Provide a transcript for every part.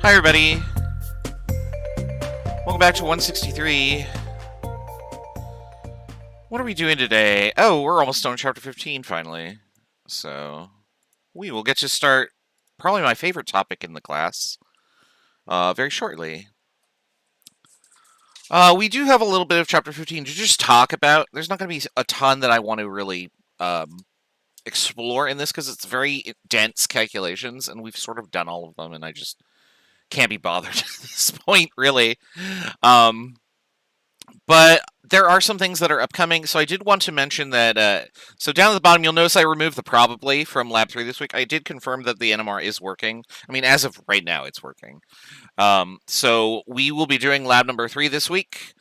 Hi everybody, welcome back to 163. What are we doing today? Oh, we're almost done with chapter 15 finally. So, we will get to start probably my favorite topic in the class very shortly. We do have a little bit of chapter 15 to just talk about. There's not going to be a ton that I want to really explore in this because it's very dense calculations and we've sort of done all of them and I just can't be bothered at this point, really. But there are some things that are upcoming, so I did want to mention that, so down at the bottom, you'll notice I removed the probably from Lab 3 this week. I did confirm that the NMR is working. I mean, as of right now, it's working. So we will be doing lab number 3 this week,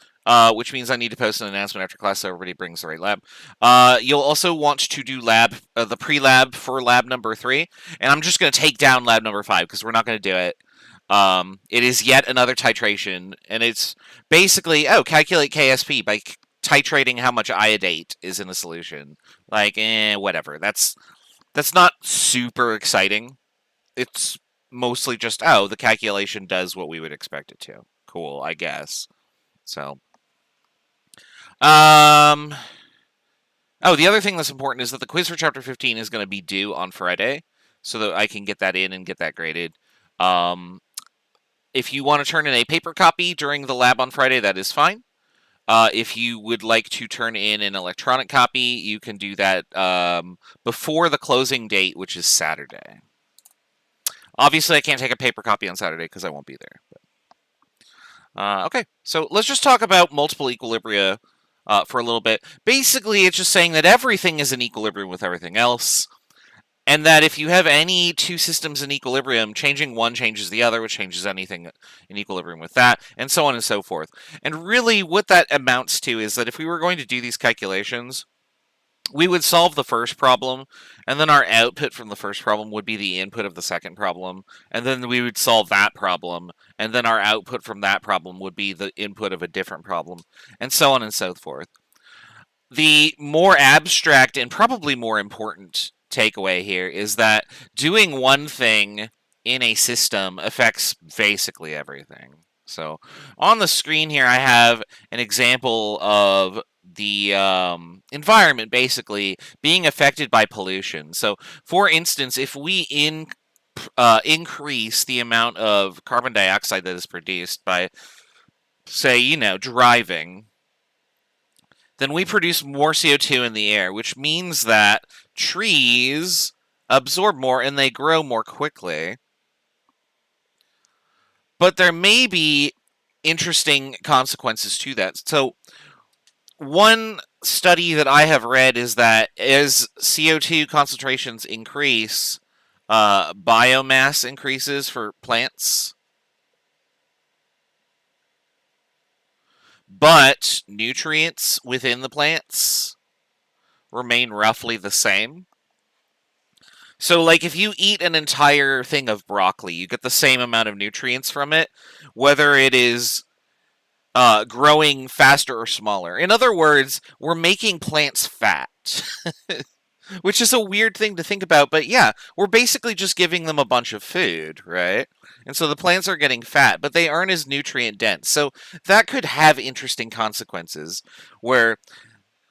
which means I need to post an announcement after class so everybody brings the right lab. You'll also want to do the pre-lab for lab number 3, and I'm just going to take down lab number 5 because we're not going to do it. It is yet another titration, and it's basically, calculate KSP by titrating how much iodate is in a solution. Like, whatever. That's not super exciting. It's mostly just, the calculation does what we would expect it to. Cool, I guess. So, the other thing that's important is that the quiz for chapter 15 is going to be due on Friday, so that I can get that in and get that graded. If you want to turn in a paper copy during the lab on Friday, that is fine. If you would like to turn in an electronic copy, you can do that before the closing date, which is Saturday. Obviously, I can't take a paper copy on Saturday because I won't be there. But, okay, so let's just talk about multiple equilibria for a little bit. Basically, it's just saying that everything is in equilibrium with everything else. And that if you have any two systems in equilibrium, changing one changes the other, which changes anything in equilibrium with that, and so on and so forth. And really what that amounts to is that if we were going to do these calculations, we would solve the first problem, and then our output from the first problem would be the input of the second problem, and then we would solve that problem, and then our output from that problem would be the input of a different problem, and so on and so forth. The more abstract and probably more important takeaway here is that doing one thing in a system affects basically everything. So on the screen here, I have an example of the environment basically being affected by pollution. So for instance, if we increase the amount of carbon dioxide that is produced by, say, driving, then we produce more CO2 in the air, which means that trees absorb more and they grow more quickly. But there may be interesting consequences to that. So one study that I have read is that as CO2 concentrations increase, biomass increases for plants. But nutrients within the plants remain roughly the same. So, like, if you eat an entire thing of broccoli, you get the same amount of nutrients from it, whether it is growing faster or smaller. In other words, we're making plants fat. Which is a weird thing to think about, but yeah, we're basically just giving them a bunch of food, right? And so the plants are getting fat, but they aren't as nutrient dense. So that could have interesting consequences where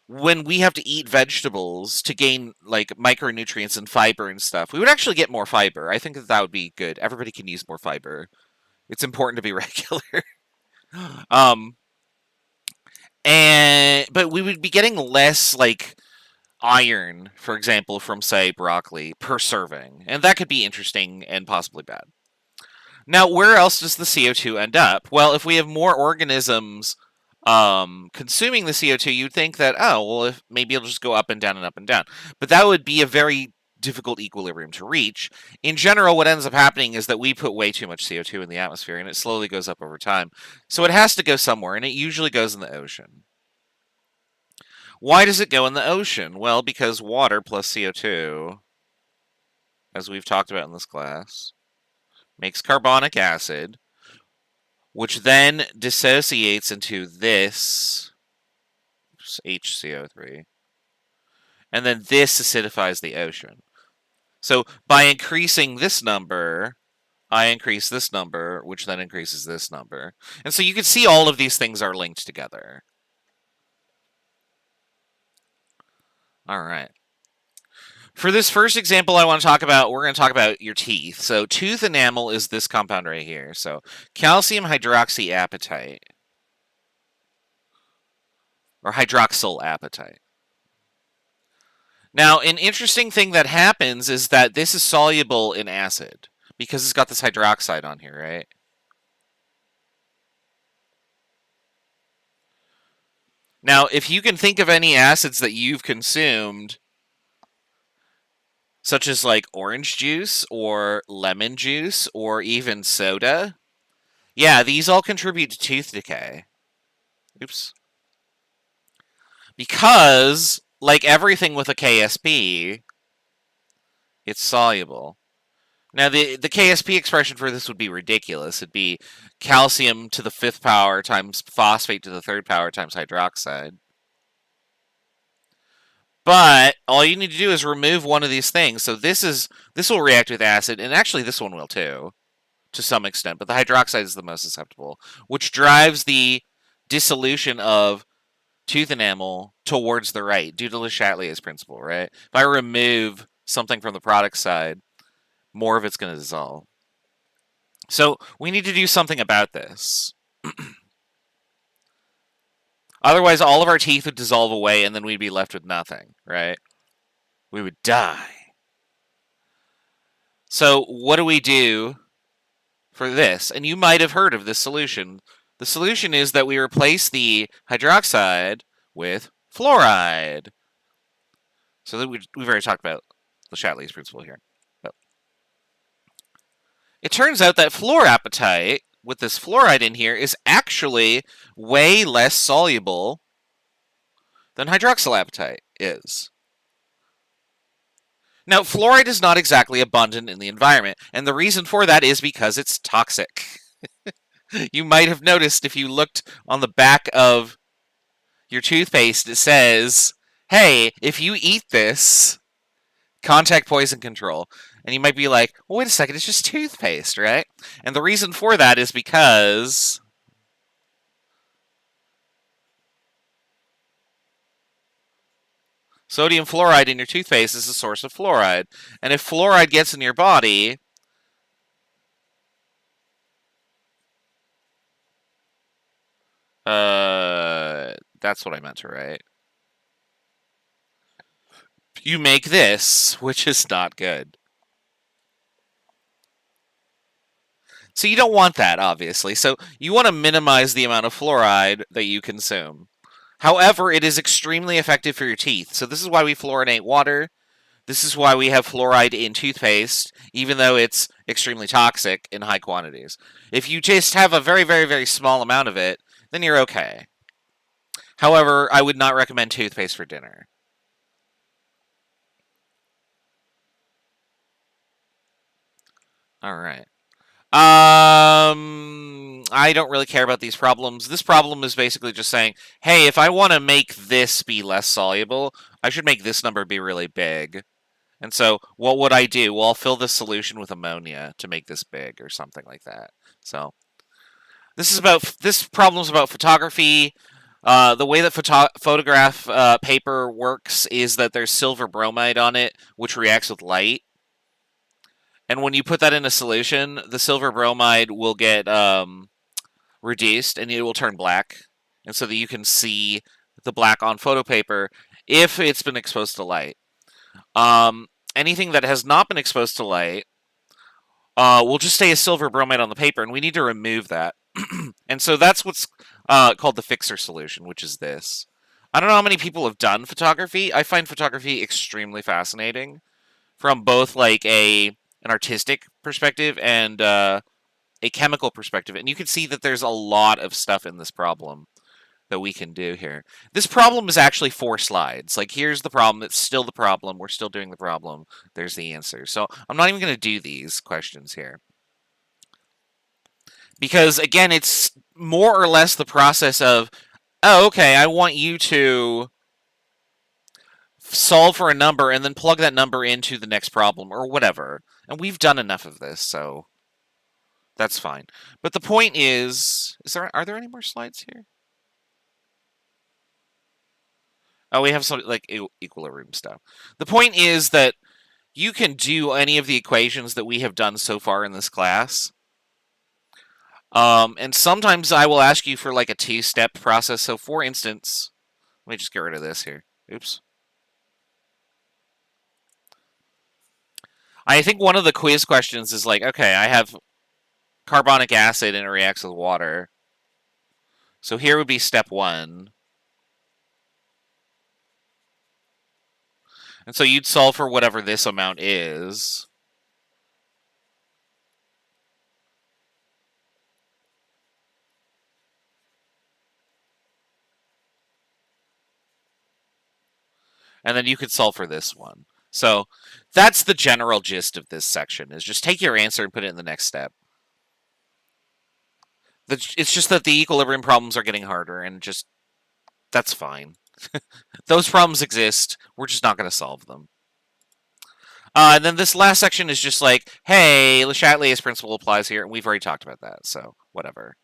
when we have to eat vegetables to gain like micronutrients and fiber and stuff, we would actually get more fiber. I think that would be good. Everybody can use more fiber. It's important to be regular. But we would be getting less like iron, for example, from, say, broccoli per serving. And that could be interesting and possibly bad. Now, where else does the CO2 end up? Well, if we have more organisms consuming the CO2, you'd think that, if maybe it'll just go up and down and up and down. But that would be a very difficult equilibrium to reach. In general, what ends up happening is that we put way too much CO2 in the atmosphere, and it slowly goes up over time. So it has to go somewhere, and it usually goes in the ocean. Why does it go in the ocean? Well, because water plus CO2, as we've talked about in this class, makes carbonic acid, which then dissociates into this HCO3, and then this acidifies the ocean. So by increasing this number, I increase this number, which then increases this number. And so you can see all of these things are linked together. All right. For this first example I want to talk about, we're going to talk about your teeth. So tooth enamel is this compound right here. So calcium hydroxyapatite. Or hydroxyl apatite. Now, an interesting thing that happens is that this is soluble in acid because it's got this hydroxide on here, right? Now, if you can think of any acids that you've consumed, such as like orange juice or lemon juice or even soda, yeah, these all contribute to tooth decay. Oops. Because, like everything with a KSP, it's soluble. Now, the KSP expression for this would be ridiculous. It'd be calcium to the 5th power times phosphate to the 3rd power times hydroxide. But all you need to do is remove one of these things. So this will react with acid, and actually this one will too, to some extent. But the hydroxide is the most susceptible, which drives the dissolution of tooth enamel towards the right due to Le Chatelier's principle, right? If I remove something from the product side, more of it's going to dissolve. So we need to do something about this. Otherwise, all of our teeth would dissolve away, and then we'd be left with nothing, right? We would die. So what do we do for this? And you might have heard of this solution. The solution is that we replace the hydroxide with fluoride. So that we've already talked about Le Chatelier's principle here. But it turns out that fluorapatite, with this fluoride in here, is actually way less soluble than hydroxylapatite is. Now, fluoride is not exactly abundant in the environment, and the reason for that is because it's toxic. You might have noticed if you looked on the back of your toothpaste, it says, hey, if you eat this, contact poison control. And you might be like, well, wait a second, it's just toothpaste, right? And the reason for that is because sodium fluoride in your toothpaste is a source of fluoride. And if fluoride gets in your body, that's what I meant to write. You make this, which is not good. So you don't want that, obviously. So you want to minimize the amount of fluoride that you consume. However, it is extremely effective for your teeth. So this is why we fluorinate water. This is why we have fluoride in toothpaste, even though it's extremely toxic in high quantities. If you just have a very, very, very small amount of it, then you're okay. However, I would not recommend toothpaste for dinner. All right. I don't really care about these problems. This problem is basically just saying, hey, if I want to make this be less soluble, I should make this number be really big. And so what would I do? Well, I'll fill this solution with ammonia to make this big or something like that. So this problem is about photography. The way that photograph paper works is that there's silver bromide on it, which reacts with light. And when you put that in a solution, the silver bromide will get reduced and it will turn black. And so that you can see the black on photo paper if it's been exposed to light. Anything that has not been exposed to light will just stay as silver bromide on the paper, and we need to remove that. And so that's what's called the fixer solution, which is this. I don't know how many people have done photography. I find photography extremely fascinating from both like an artistic perspective and a chemical perspective. And you can see that there's a lot of stuff in this problem that we can do here. This problem is actually 4 slides. Like, here's the problem. It's still the problem. We're still doing the problem. There's the answer. So I'm not even going to do these questions here. Because, again, it's more or less the process of, oh, okay, I want you to solve for a number and then plug that number into the next problem or whatever. And we've done enough of this, so That's fine. But the point is are there any more slides here? Oh, we have some like equilibrium stuff. The point is that you can do any of the equations that we have done so far in this class. And sometimes I will ask you for like a two-step process. So for instance, let me just get rid of this here. Oops. I think one of the quiz questions is like, okay, I have carbonic acid and it reacts with water. So here would be step 1. And so you'd solve for whatever this amount is. And then you could solve for this one. So that's the general gist of this section, is just take your answer and put it in the next step. It's just that the equilibrium problems are getting harder, and just, that's fine. Those problems exist. We're just not going to solve them. And then this last section is just like, hey, Le Chatelier's principle applies here, and we've already talked about that, so whatever.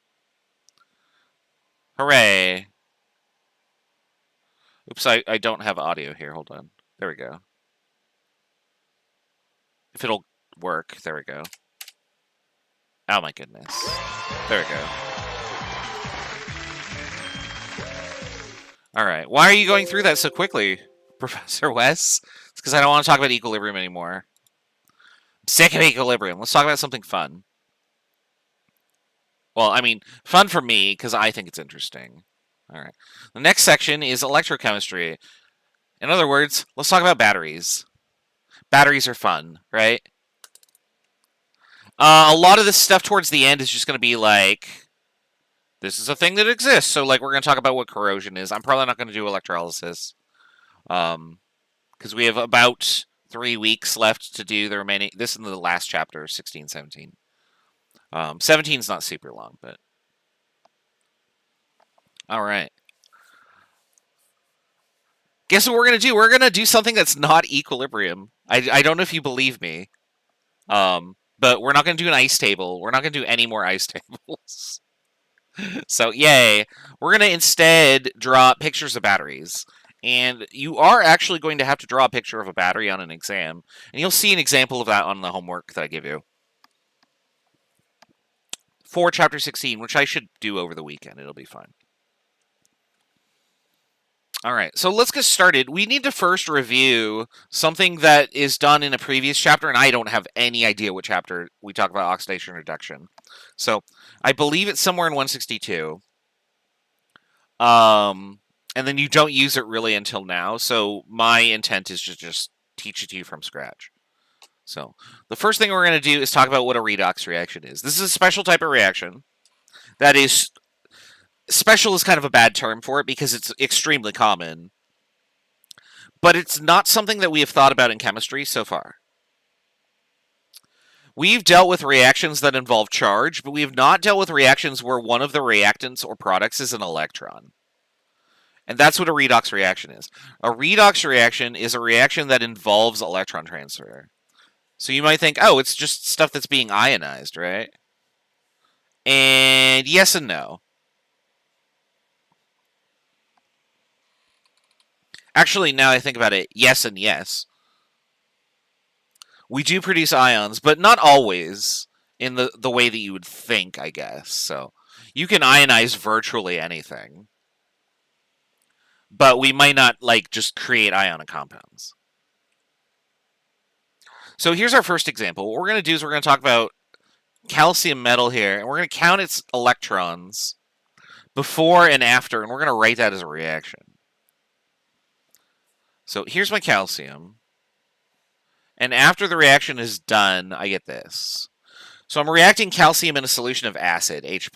Hooray. Oops, I don't have audio here. Hold on. There we go. If it'll work, there we go. Oh my goodness. There we go. Alright, why are you going through that so quickly, Professor Wes? It's because I don't want to talk about equilibrium anymore. I'm sick of equilibrium. Let's talk about something fun. Well, I mean, fun for me, because I think it's interesting. Alright. The next section is electrochemistry. In other words, let's talk about batteries. Batteries are fun, right? A lot of this stuff towards the end is just going to be like, this is a thing that exists. So, like, we're going to talk about what corrosion is. I'm probably not going to do electrolysis. Because we have about 3 weeks left to do the remaining. This is the last chapter, 16, 17. 17 is not super long, but. All right. Guess what we're going to do? We're going to do something that's not equilibrium. I don't know if you believe me. But we're not going to do an ice table. We're not going to do any more ice tables. So, yay. We're going to instead draw pictures of batteries. And you are actually going to have to draw a picture of a battery on an exam. And you'll see an example of that on the homework that I give you. For Chapter 16, which I should do over the weekend. It'll be fine. All right, so let's get started. We need to first review something that is done in a previous chapter, and I don't have any idea what chapter we talk about oxidation reduction. So I believe it's somewhere in 162. And then you don't use it really until now. So my intent is to just teach it to you from scratch. So the first thing we're going to do is talk about what a redox reaction is. This is a special type of reaction that is... Special is kind of a bad term for it because it's extremely common. But it's not something that we have thought about in chemistry so far. We've dealt with reactions that involve charge, but we have not dealt with reactions where one of the reactants or products is an electron. And that's what a redox reaction is. A redox reaction is a reaction that involves electron transfer. So you might think, oh, it's just stuff that's being ionized, right? And yes and no. Actually, now I think about it, yes and yes. We do produce ions, but not always in the way that you would think, I guess. So you can ionize virtually anything. But we might not, like, just create ionic compounds. So here's our first example. What we're going to do is we're going to talk about calcium metal here, and we're going to count its electrons before and after, and we're going to write that as a reaction. So here's my calcium. And after the reaction is done, I get this. So I'm reacting calcium in a solution of acid, H+.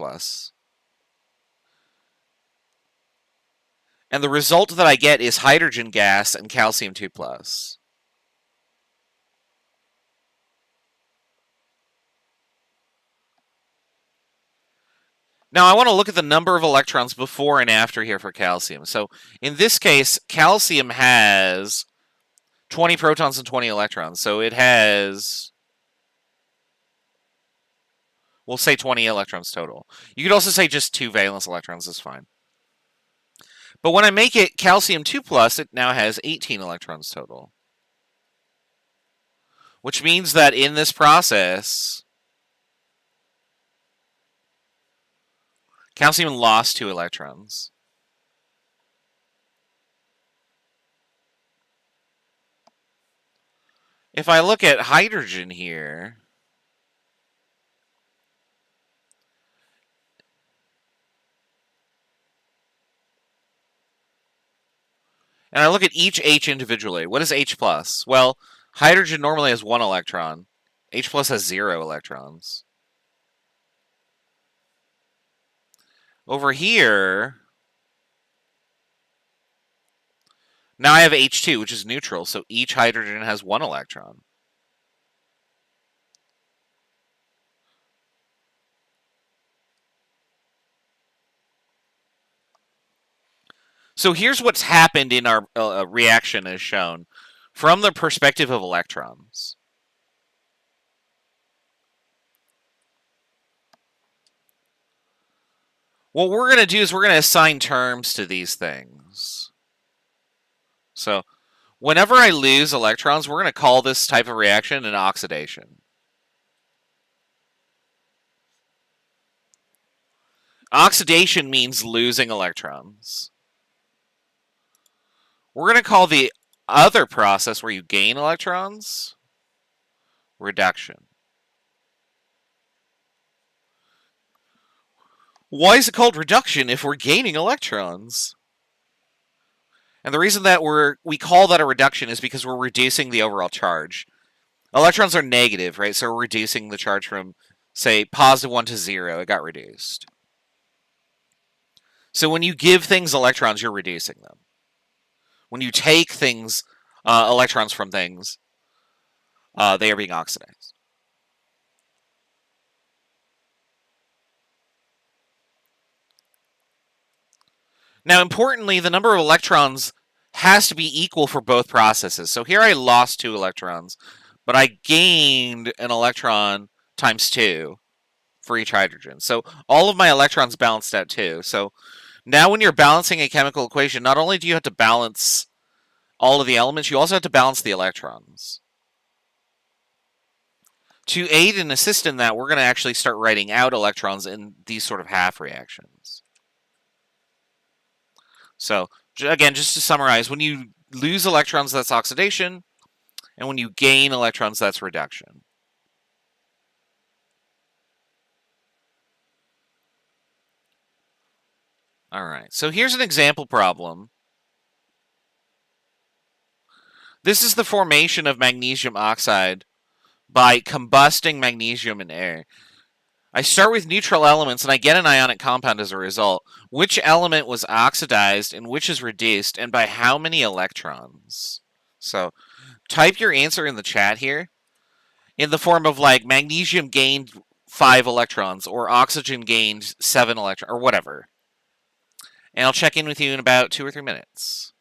And the result that I get is hydrogen gas and calcium 2+. Now I want to look at the number of electrons before and after here for calcium. So in this case, calcium has 20 protons and 20 electrons. So it has We'll say 20 electrons total. You could also say just 2 valence electrons is fine. But when I make it calcium 2+, it now has 18 electrons total. Which means that in this process, calcium lost 2 electrons. If I look at hydrogen here, and I look at each H individually, what is H+? Well, hydrogen normally has 1 electron. H+ has 0 electrons. Over here, now I have H2, which is neutral, so each hydrogen has 1 electron. So here's what's happened in our reaction as shown from the perspective of electrons. What we're going to do is we're going to assign terms to these things. So whenever I lose electrons, we're going to call this type of reaction an oxidation. Oxidation means losing electrons. We're going to call the other process where you gain electrons reduction. Why is it called reduction if we're gaining electrons? And the reason that we call that a reduction is because we're reducing the overall charge. Electrons are negative, right? So we're reducing the charge from, say, +1 to 0. It got reduced. So when you give things electrons, you're reducing them. When you take things, electrons from things, they are being oxidized. Now, importantly, the number of electrons has to be equal for both processes. So here I lost 2 electrons, but I gained an electron times 2 for each hydrogen. So all of my electrons balanced out too. So now when you're balancing a chemical equation, not only do you have to balance all of the elements, you also have to balance the electrons. To aid and assist in that, we're going to actually start writing out electrons in these sort of half reactions. So again, just to summarize, when you lose electrons, that's oxidation, and when you gain electrons, that's reduction. All right, so here's an example problem. This is the formation of magnesium oxide by combusting magnesium in air. I start with neutral elements and I get an ionic compound as a result. Which element was oxidized and which is reduced, and by how many electrons? So type your answer in the chat here in the form of like magnesium gained 5 electrons or oxygen gained 7 electrons or whatever. And I'll check in with you in about 2 or 3 minutes.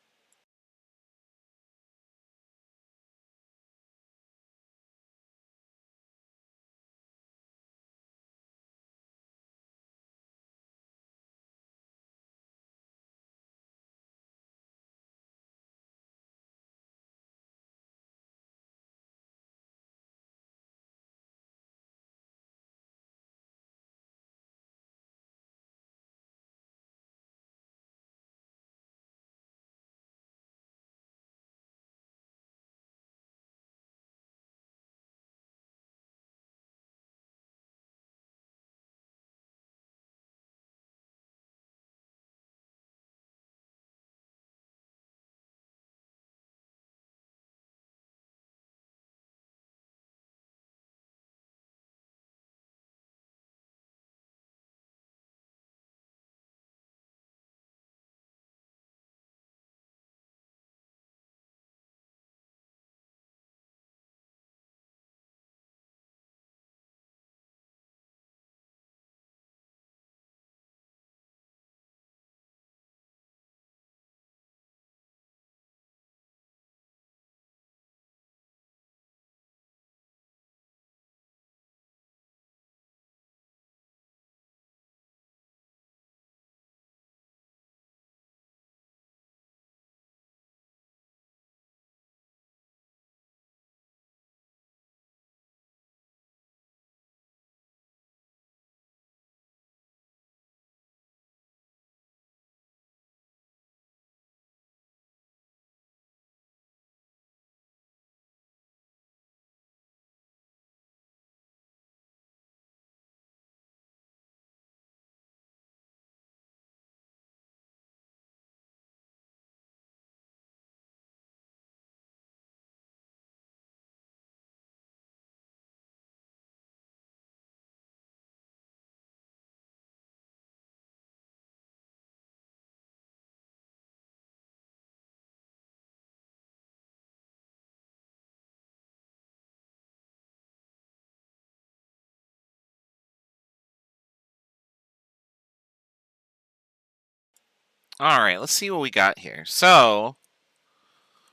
All right, let's see what we got here. So,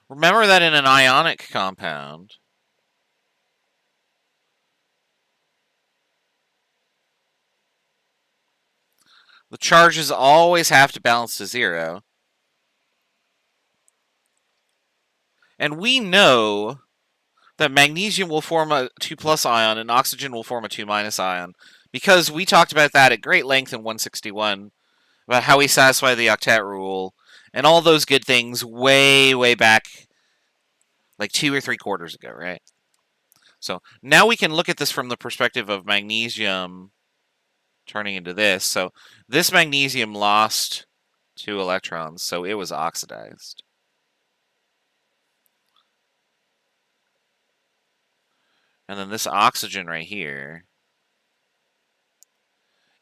remember that in an ionic compound, the charges always have to balance to 0. And we know that magnesium will form a 2+ ion and oxygen will form a 2- ion, because we talked about that at great length in 161, about how we satisfy the octet rule, and all those good things way, way back, like 2 or 3 quarters ago, right? So now we can look at this from the perspective of magnesium turning into this. So this magnesium lost 2 electrons, so it was oxidized. And then this oxygen right here,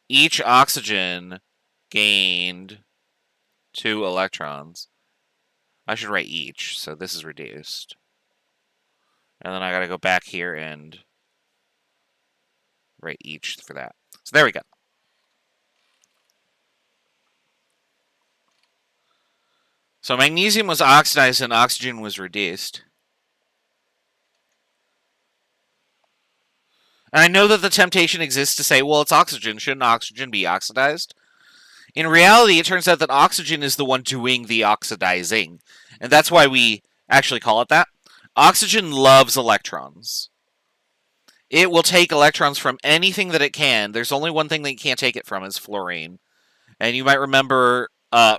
each oxygen gained 2 electrons. I should write each, so this is reduced. And then I gotta go back here and write each for that. So there we go. So magnesium was oxidized and oxygen was reduced. And I know that the temptation exists to say, well, it's oxygen. Shouldn't oxygen be oxidized? In reality, it turns out that oxygen is the one doing the oxidizing. And that's why we actually call it that. Oxygen loves electrons. It will take electrons from anything that it can. There's only one thing that you can't take it from, is fluorine. And you might remember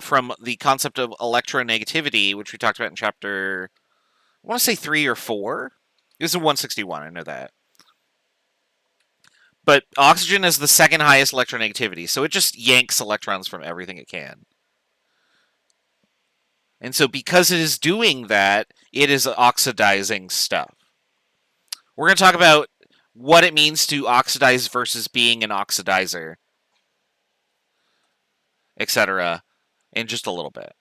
from the concept of electronegativity, which we talked about in chapter, I want to say 3 or 4. It was in 161, I know that. But oxygen is the second highest electronegativity, so it just yanks electrons from everything it can. And so because it is doing that, it is oxidizing stuff. We're going to talk about what it means to oxidize versus being an oxidizer, etc., in just a little bit.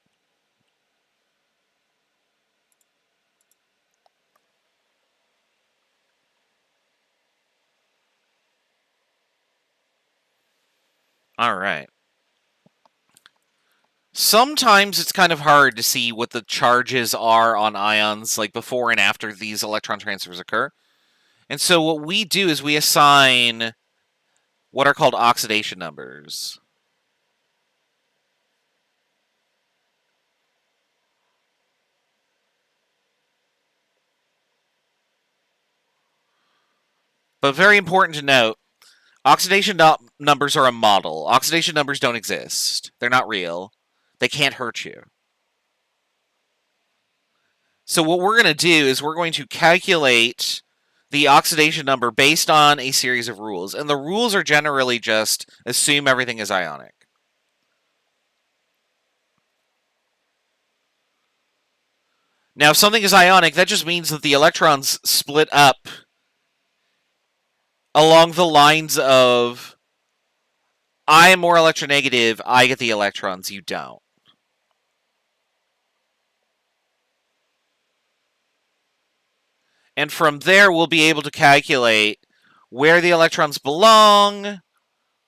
All right. Sometimes it's kind of hard to see what the charges are on ions, like before and after these electron transfers occur. And so what we do is we assign what are called oxidation numbers. But very important to note, oxidation numbers are a model. Oxidation numbers don't exist. They're not real. They can't hurt you. So what we're going to do is we're going to calculate the oxidation number based on a series of rules. And the rules are generally just assume everything is ionic. Now, if something is ionic, that just means that the electrons split up along the lines of I am more electronegative, I get the electrons, you don't. And from there, we'll be able to calculate where the electrons belong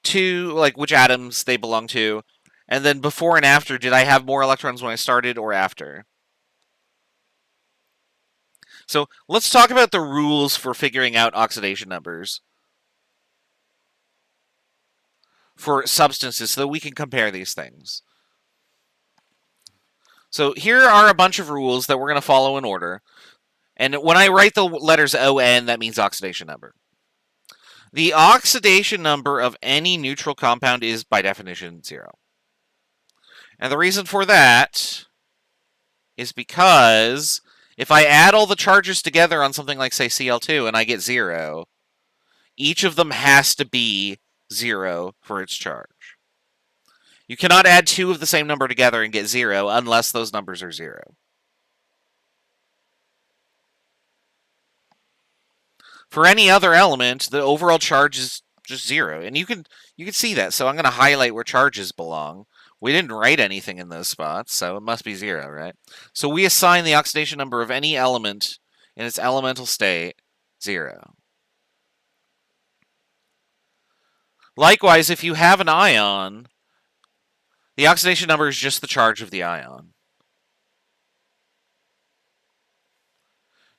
to, like which atoms they belong to, and then before and after, did I have more electrons when I started or after? So let's talk about the rules for figuring out oxidation numbers for substances so that we can compare these things. So here are a bunch of rules that we're going to follow in order. And when I write the letters ON, that means oxidation number. The oxidation number of any neutral compound is, by definition, 0. And the reason for that is because if I add all the charges together on something like, say, Cl2 and I get 0, each of them has to be 0 for its charge. You cannot add 2 of the same number together and get 0 unless those numbers are 0. For any other element, the overall charge is just 0. And you can see that. So I'm going to highlight where charges belong. We didn't write anything in those spots, so it must be 0, right? So we assign the oxidation number of any element in its elemental state 0. Likewise, if you have an ion, The oxidation number is just the charge of the ion.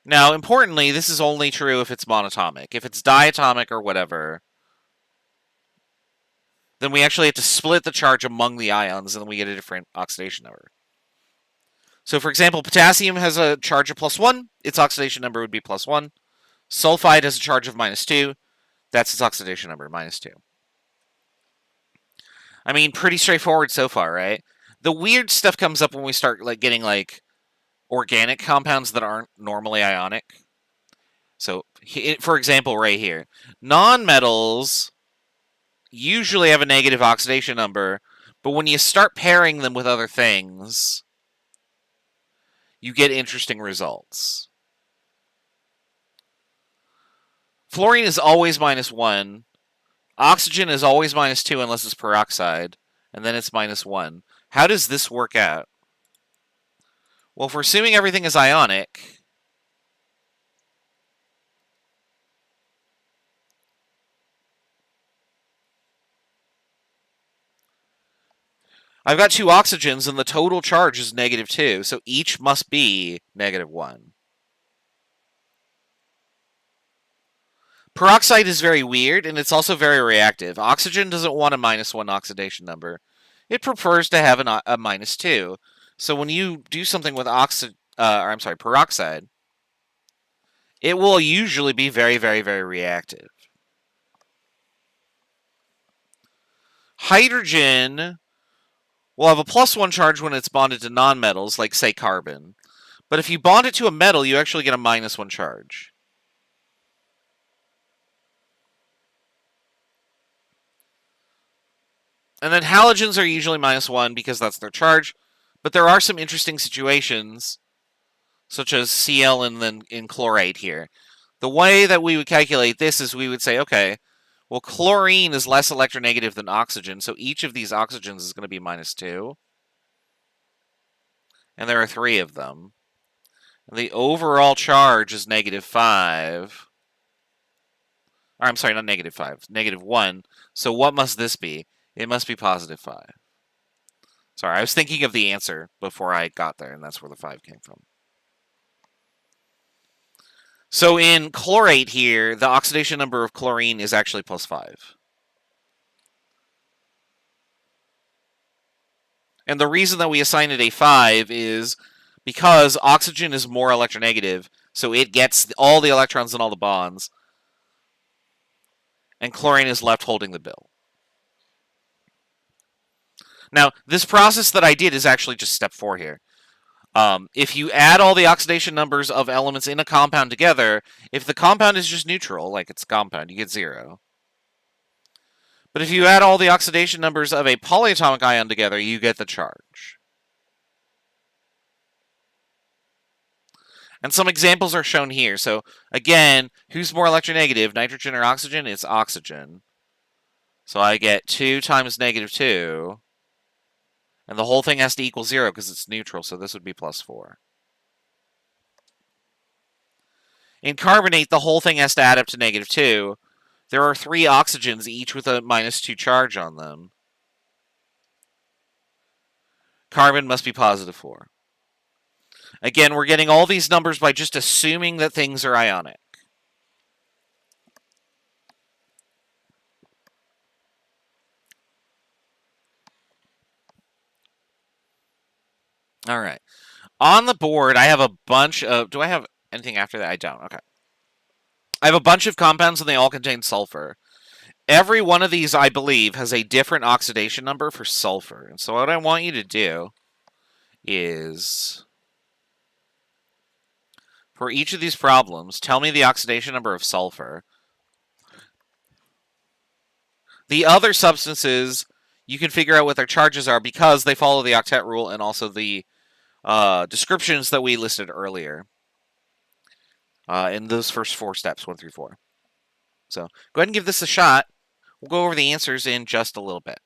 Now, importantly, this is only true if it's monatomic. If it's diatomic or whatever, then we actually have to split the charge among the ions, and then we get a different oxidation number. So, for example, potassium has a charge of +1. Its oxidation number would be +1. Sulfite has a charge of -2. That's its oxidation number, -2. I mean, pretty straightforward so far, right? The weird stuff comes up when we start getting organic compounds that aren't normally ionic. So, for example, right here, nonmetals usually have a negative oxidation number, but when you start pairing them with other things, you get interesting results. Fluorine is always -1. Oxygen is always -2 unless it's peroxide, and then it's -1. How does this work out? Well, if we're assuming everything is ionic, I've got 2 oxygens and the total charge is -2, so each must be -1. Peroxide is very weird, and it's also very reactive. Oxygen doesn't want a -1 oxidation number. It prefers to have a -2. So when you do something with peroxide, it will usually be very, very, very reactive. Hydrogen will have a +1 charge when it's bonded to nonmetals, like, say, carbon. But if you bond it to a metal, you actually get a -1 charge. And then halogens are usually -1 because that's their charge. But there are some interesting situations, such as Cl and then in chlorate here. The way that we would calculate this is we would say, okay, well, chlorine is less electronegative than oxygen, so each of these oxygens is going to be -2. And there are 3 of them. And the overall charge is -5. Or, I'm sorry, not -5, -1. So what must this be? It must be +5. Sorry, I was thinking of the answer before I got there, and that's where the 5 came from. So in chlorate here, the oxidation number of chlorine is actually +5. And the reason that we assign it a 5 is because oxygen is more electronegative, so it gets all the electrons and all the bonds, and chlorine is left holding the bill. Now, this process that I did is actually just step 4 here. If you add all the oxidation numbers of elements in a compound together, if the compound is just neutral, like it's a compound, you get 0. But if you add all the oxidation numbers of a polyatomic ion together, you get the charge. And some examples are shown here. So, again, who's more electronegative, nitrogen or oxygen? It's oxygen. So I get 2 times -2. And the whole thing has to equal 0 because it's neutral, so this would be +4. In carbonate, the whole thing has to add up to -2. There are 3 oxygens, each with a -2 charge on them. Carbon must be +4. Again, we're getting all these numbers by just assuming that things are ionic. All right. On the board, I have a bunch of... Do I have anything after that? I don't. Okay. I have a bunch of compounds, and they all contain sulfur. Every one of these, I believe, has a different oxidation number for sulfur. And so what I want you to do is, for each of these problems, tell me the oxidation number of sulfur. The other substances, you can figure out what their charges are because they follow the octet rule and also the descriptions that we listed earlier in those first 4 steps, 1 through 4. So go ahead and give this a shot. We'll go over the answers in just a little bit.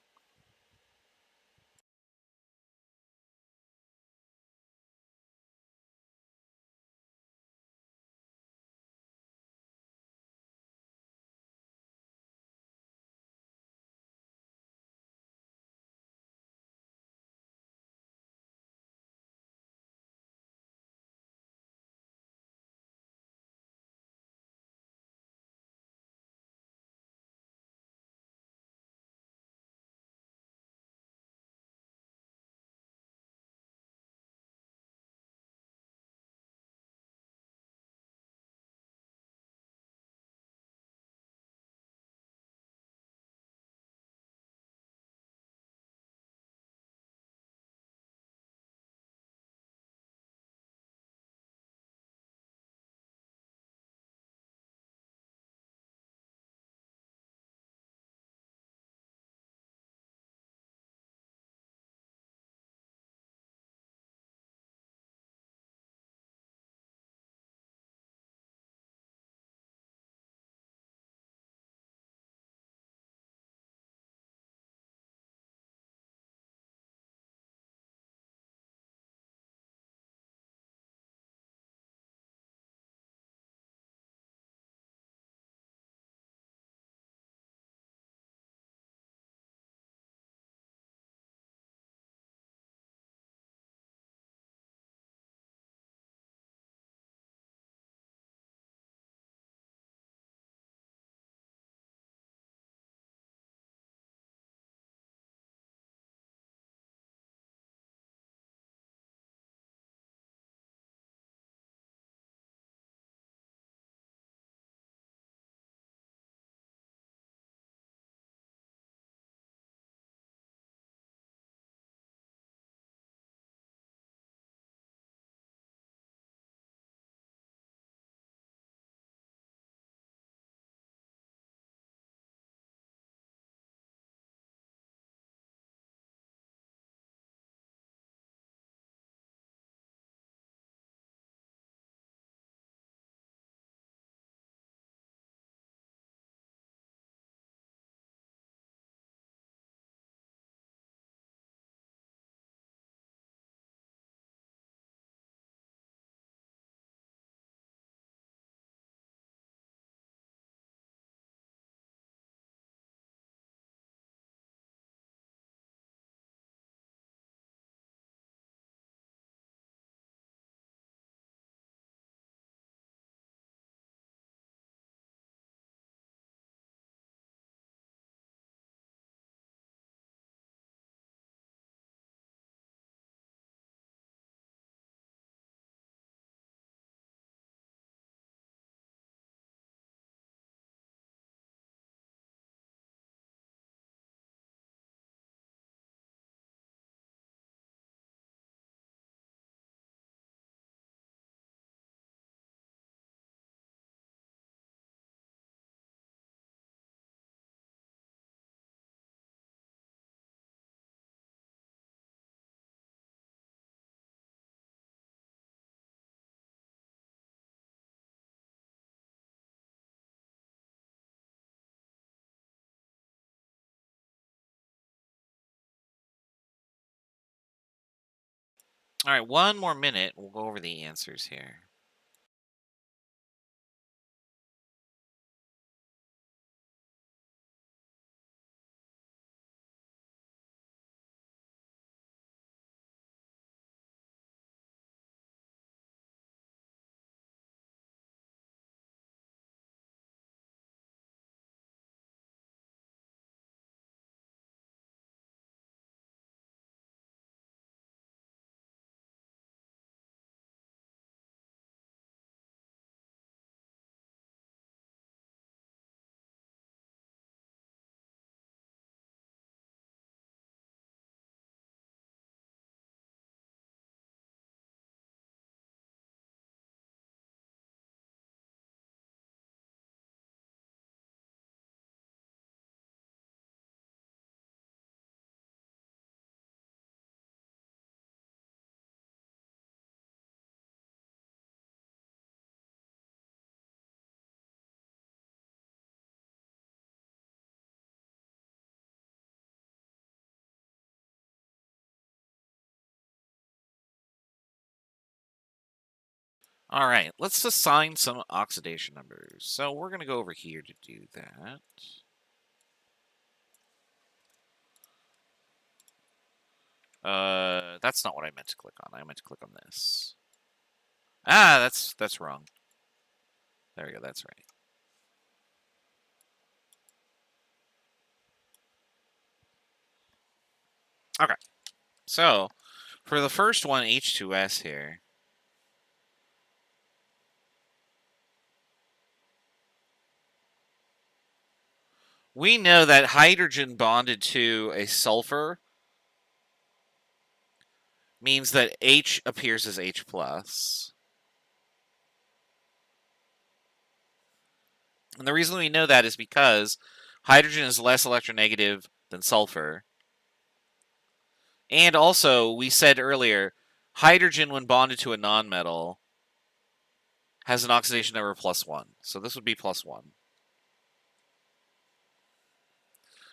All right, one more minute. We'll go over the answers here. All right, let's assign some oxidation numbers. So we're going to go over here to do that. That's not what I meant to click on. I meant to click on this. Ah, that's wrong. There we go, that's right. Okay, so for the first one, H2S here, we know that hydrogen bonded to a sulfur means that H appears as H+. And the reason we know that is because hydrogen is less electronegative than sulfur. And also, we said earlier, hydrogen, when bonded to a nonmetal, has an oxidation number +1. So this would be +1.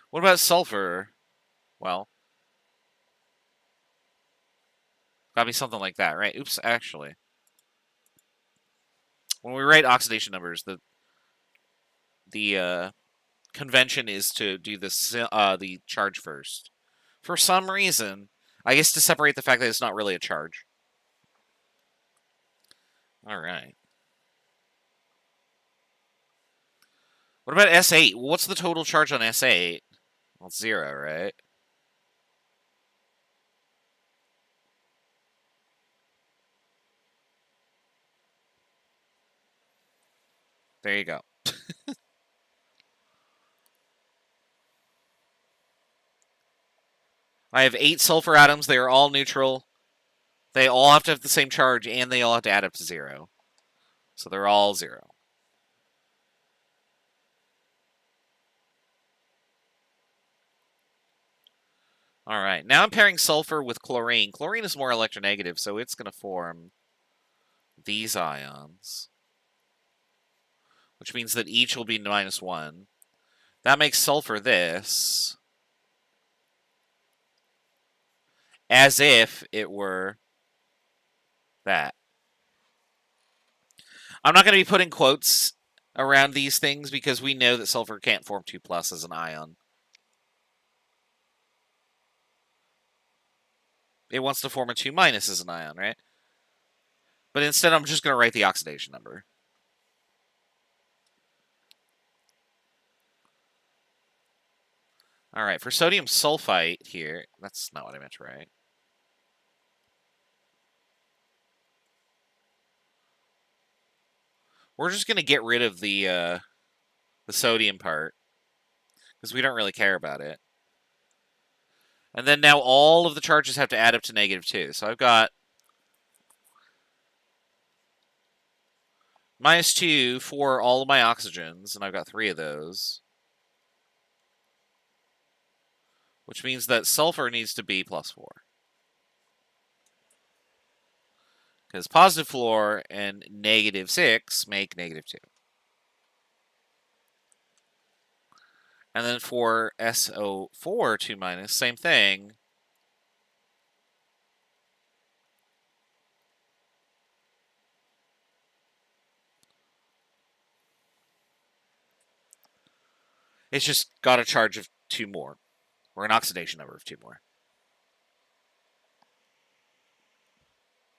What about sulfur? Well, gotta be something like that, right? Oops, actually. When we write oxidation numbers, the convention is to do the charge first. For some reason, I guess to separate the fact that it's not really a charge. All right. What about S8? What's the total charge on S8? Well, it's 0, right? There you go. I have 8 sulfur atoms. They are all neutral. They all have to have the same charge, and they all have to add up to 0. So they're all 0. All right. Now I'm pairing sulfur with chlorine. Chlorine is more electronegative, so it's going to form these ions, which means that each will be -1. That makes sulfur this, as if it were that. I'm not going to be putting quotes around these things because we know that sulfur can't form 2+ as an ion. It wants to form a 2- as an ion, right? But instead, I'm just going to write the oxidation number. All right, for sodium sulfite here, that's not what I meant to write. We're just going to get rid of the sodium part because we don't really care about it. And then now all of the charges have to add up to -2. So I've got -2 for all of my oxygens, and I've got 3 of those. Which means that sulfur needs to be +4. Because +4 and -6 make -2. And then for SO4 2-, same thing. It's just got a charge of 2 more, or an oxidation number of 2 more.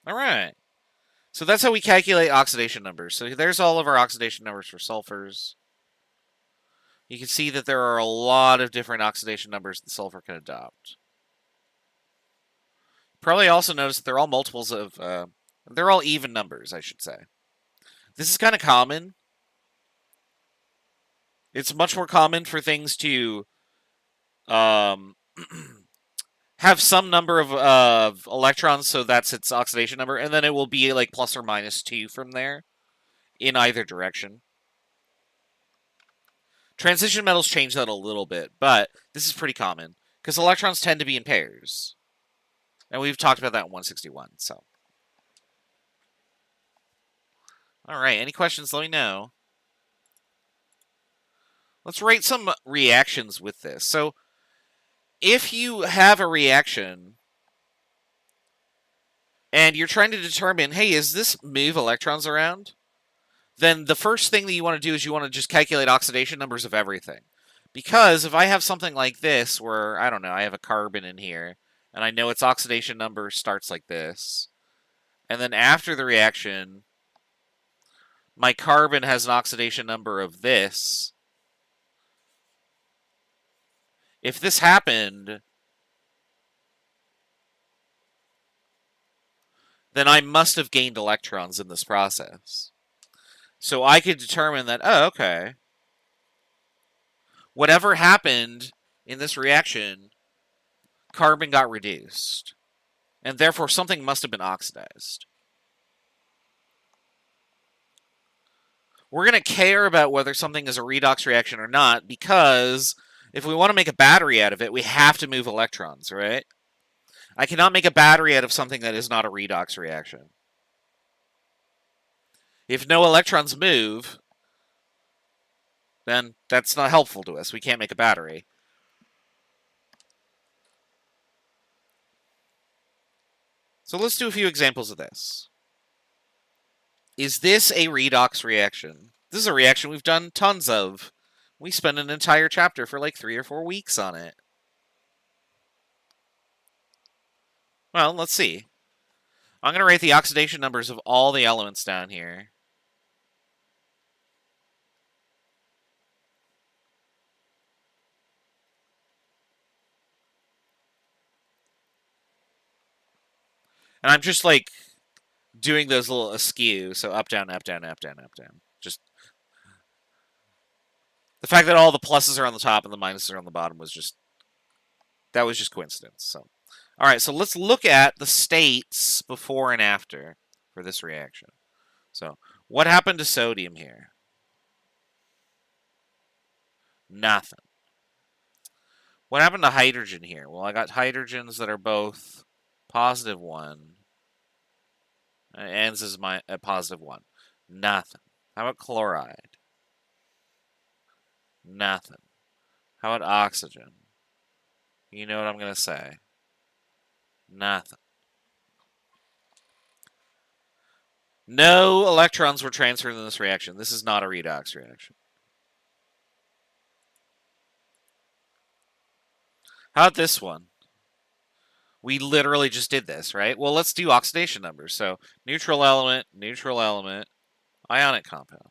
All right. So that's how we calculate oxidation numbers. So there's all of our oxidation numbers for sulfurs. You can see that there are a lot of different oxidation numbers that sulfur can adopt. Probably also notice that they're all multiples of, they're all even numbers, I should say. This is kind of common. It's much more common for things to have some number of electrons, so that's its oxidation number, and then it will be like plus or minus 2 from there in either direction. Transition metals change that a little bit, but this is pretty common because electrons tend to be in pairs. And we've talked about that in 161, so. All right, any questions, let me know. Let's write some reactions with this. So, if you have a reaction and you're trying to determine, hey, is this move electrons around? Then the first thing that you want to do is you want to just calculate oxidation numbers of everything. Because if I have something like this where, I don't know, I have a carbon in here, and I know its oxidation number starts like this, and then after the reaction, my carbon has an oxidation number of this. If this happened, then I must have gained electrons in this process. So I could determine that, oh, okay, whatever happened in this reaction, carbon got reduced. And therefore, something must have been oxidized. We're going to care about whether something is a redox reaction or not, because if we want to make a battery out of it, we have to move electrons, right? I cannot make a battery out of something that is not a redox reaction. If no electrons move, then that's not helpful to us. We can't make a battery. So let's do a few examples of this. Is this a redox reaction? This is a reaction we've done tons of. We spent an entire chapter for like 3 or 4 weeks on it. Well, let's see. I'm going to write the oxidation numbers of all the elements down here. And I'm just like doing those little askew, so up, down, up, down, up, down, up, down. Just the fact that all the pluses are on the top and the minuses are on the bottom was just, that was just coincidence. So, all right, so let's look at the states before and after for this reaction. So, what happened to sodium here? Nothing. What happened to hydrogen here? Well, I got hydrogens that are both +1. It ends as my +1. Nothing. How about chloride? Nothing. How about oxygen? You know what I'm going to say. Nothing. No electrons were transferred in this reaction. This is not a redox reaction. How about this one? We literally just did this, right? Well, let's do oxidation numbers. So neutral element, ionic compound.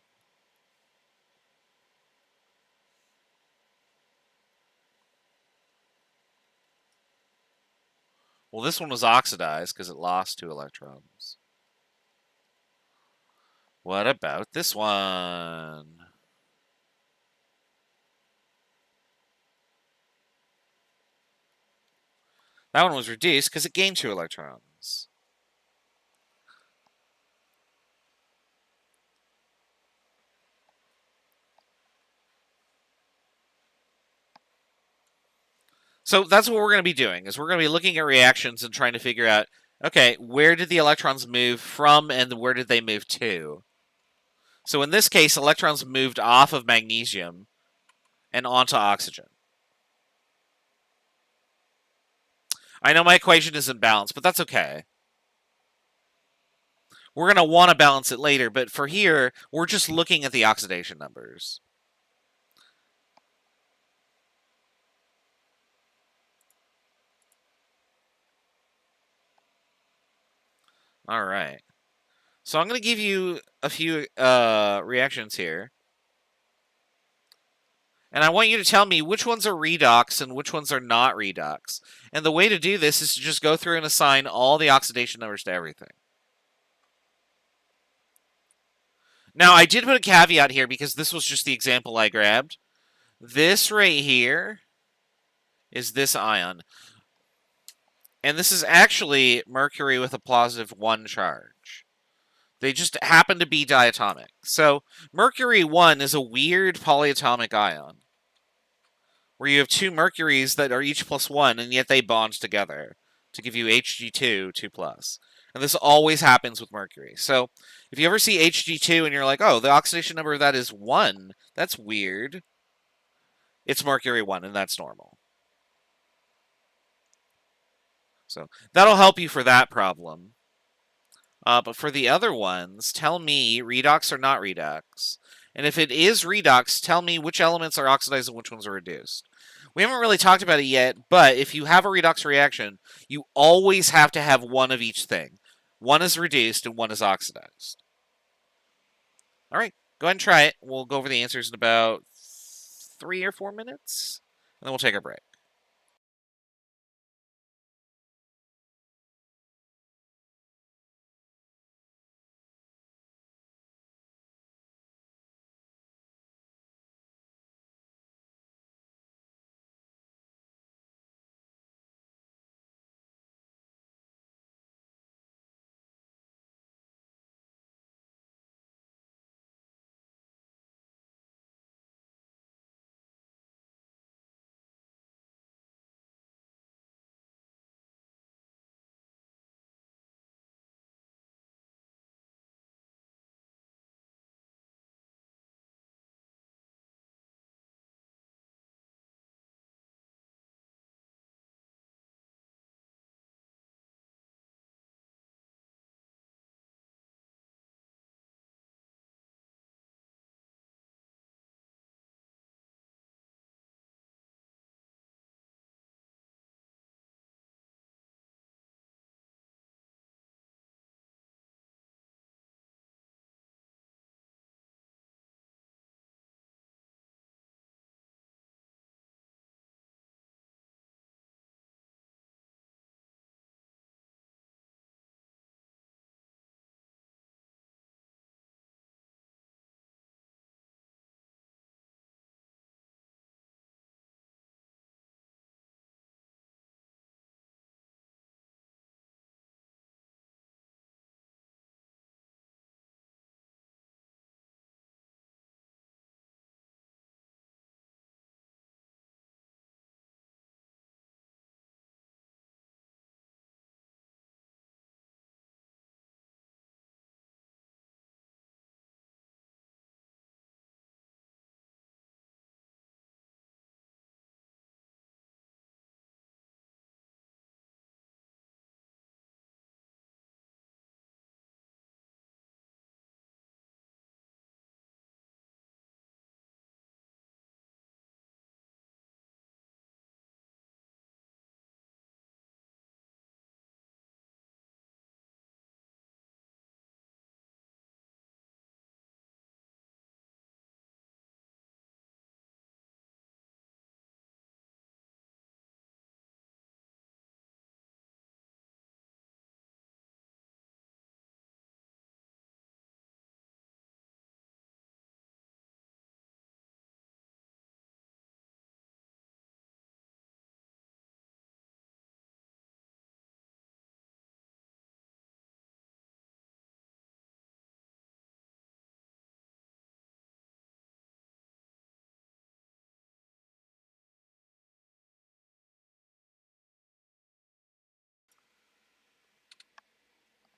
Well, this one was oxidized because it lost 2 electrons. What about this one? That one was reduced because it gained 2 electrons. So that's what we're going to be doing, is we're going to be looking at reactions and trying to figure out, okay, where did the electrons move from and where did they move to? So in this case, electrons moved off of magnesium and onto oxygen. I know my equation isn't balanced, but that's okay. We're going to want to balance it later, but for here, we're just looking at the oxidation numbers. All right. So I'm going to give you a few reactions here. And I want you to tell me which ones are redox and which ones are not redox. And the way to do this is to just go through and assign all the oxidation numbers to everything. Now, I did put a caveat here because this was just the example I grabbed. This right here is this ion. And this is actually mercury with a positive 1 charge. They just happen to be diatomic. So, mercury 1 is a weird polyatomic ion, where you have two mercuries that are each +1, and yet they bond together to give you Hg2, 2+. And this always happens with mercury. So, if you ever see Hg2 and you're like, oh, the oxidation number of that is 1, that's weird. It's mercury 1, and that's normal. So, that'll help you for that problem. But for the other ones, tell me redox or not redox. And if it is redox, tell me which elements are oxidized and which ones are reduced. We haven't really talked about it yet, but if you have a redox reaction, you always have to have one of each thing. One is reduced and one is oxidized. All right, go ahead and try it. We'll go over the answers in about 3 or 4 minutes, and then we'll take a break.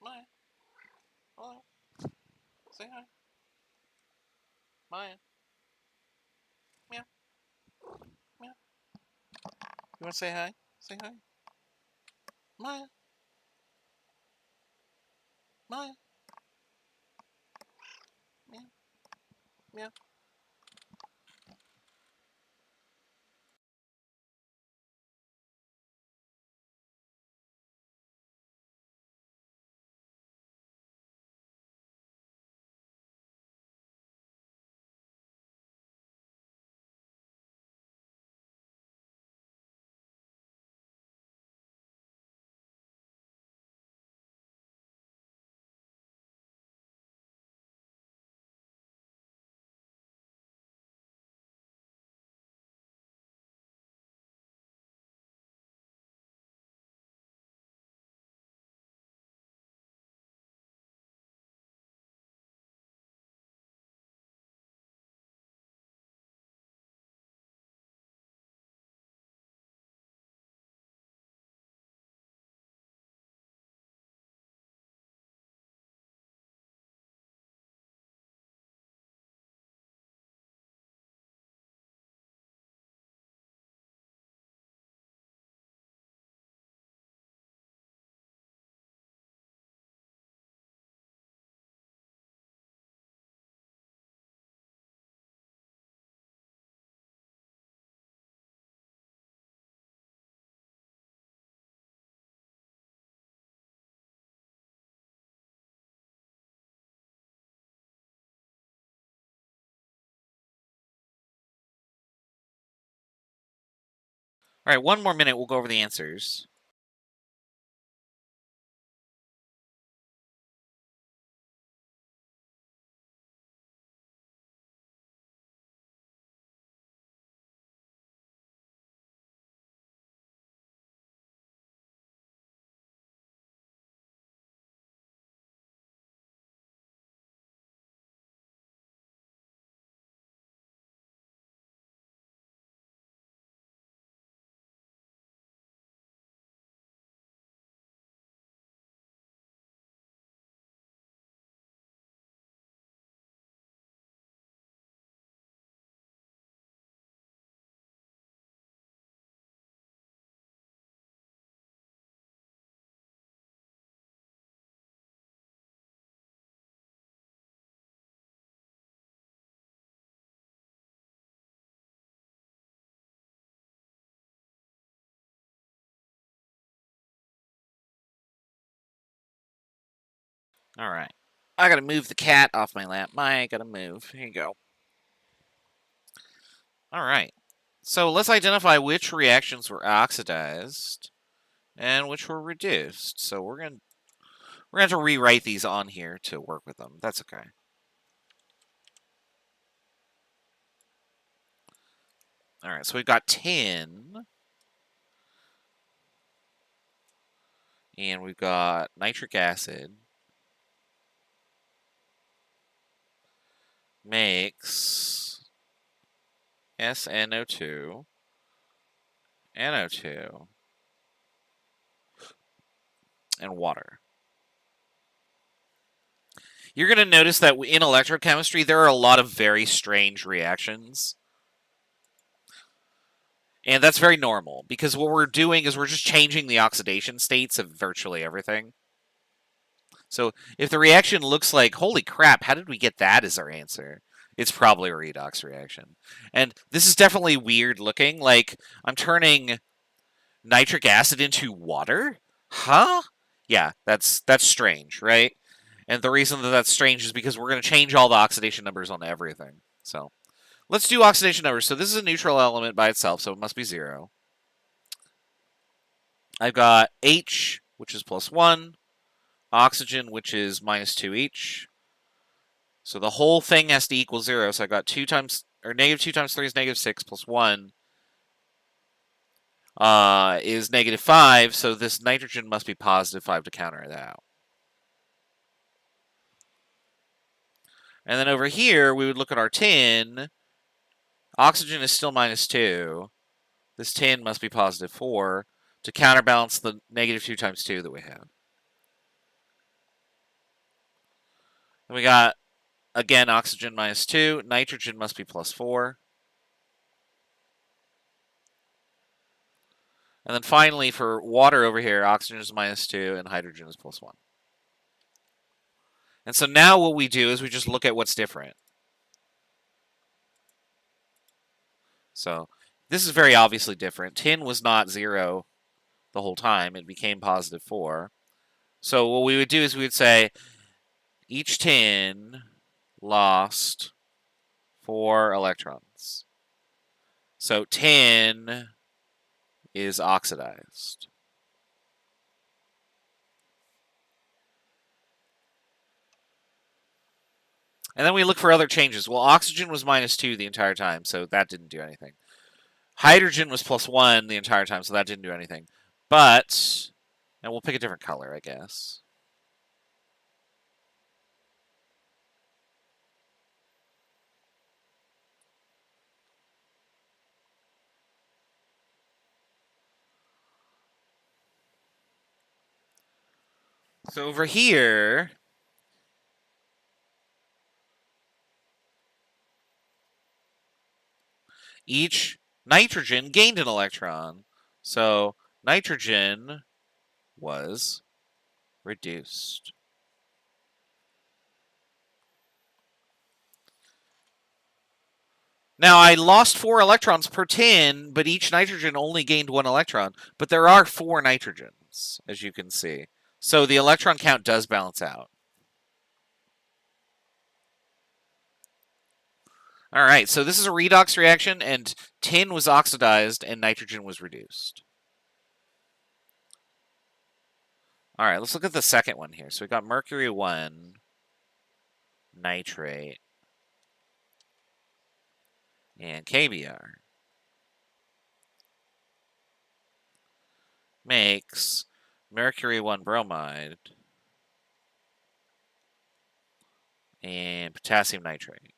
Maya, hello. Say hi. Maya, meow, meow. You want to say hi? Say hi. Maya, Maya, meow, meow. All right, one more minute. We'll go over the answers. All right. I gotta move the cat off my lap. I gotta move. Here you go. All right. So let's identify which reactions were oxidized and which were reduced. So we're gonna have to rewrite these on here to work with them. That's okay. All right. So we've got tin, and we've got nitric acid. Makes SNO2, NO2, and water. You're going to notice that in electrochemistry, there are a lot of very strange reactions. And that's very normal, because what we're doing is we're just changing the oxidation states of virtually everything. So if the reaction looks like, holy crap, how did we get that as our answer? It's probably a redox reaction. And this is definitely weird looking. Like, I'm turning nitric acid into water? Huh? Yeah, that's strange, right? And the reason that that's strange is because we're going to change all the oxidation numbers on everything. So let's do oxidation numbers. So this is a neutral element by itself, so it must be 0. I've got H, which is +1, oxygen, which is -2 each. So the whole thing has to equal 0. So I got 2 times, or -2 times 3 is -6 plus 1 is -5. So this nitrogen must be +5 to counter that out. And then over here, we would look at our tin. Oxygen is still -2. This tin must be +4 to counterbalance the -2 times 2 that we have. And we got, again, oxygen -2. Nitrogen must be +4. And then finally, for water over here, oxygen is -2 and hydrogen is +1. And so now what we do is we just look at what's different. So this is very obviously different. Tin was not 0 the whole time. It became +4. So what we would do is we would say each tin lost 4 electrons. So tin is oxidized. And then we look for other changes. Well, oxygen was -2 the entire time, so that didn't do anything. Hydrogen was +1 the entire time, so that didn't do anything. But, and we'll pick a different color, I guess. So over here, each nitrogen gained an electron. So nitrogen was reduced. Now, I lost 4 electrons per tin, but each nitrogen only gained 1 electron. But there are 4 nitrogens, as you can see. So the electron count does balance out. All right, so this is a redox reaction, and tin was oxidized and nitrogen was reduced. All right, let's look at the second one here. So we got mercury 1, nitrate, and KBr. Makes mercury 1 bromide and potassium nitrate.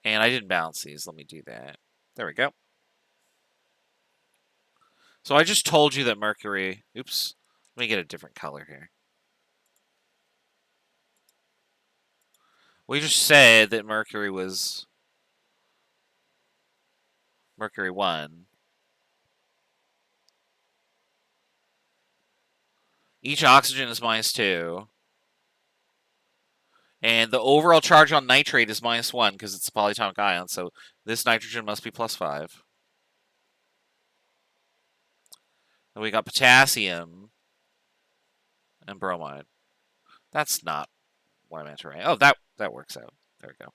And I didn't balance these. Let me do that. There we go. So I just told you that mercury... Oops. Let me get a different color here. We just said that mercury was mercury 1. Each oxygen is -2. And the overall charge on nitrate is -1 because it's a polyatomic ion, so this nitrogen must be +5. And we got potassium and bromide. That's not what I meant to write. Oh, that works out. There we go.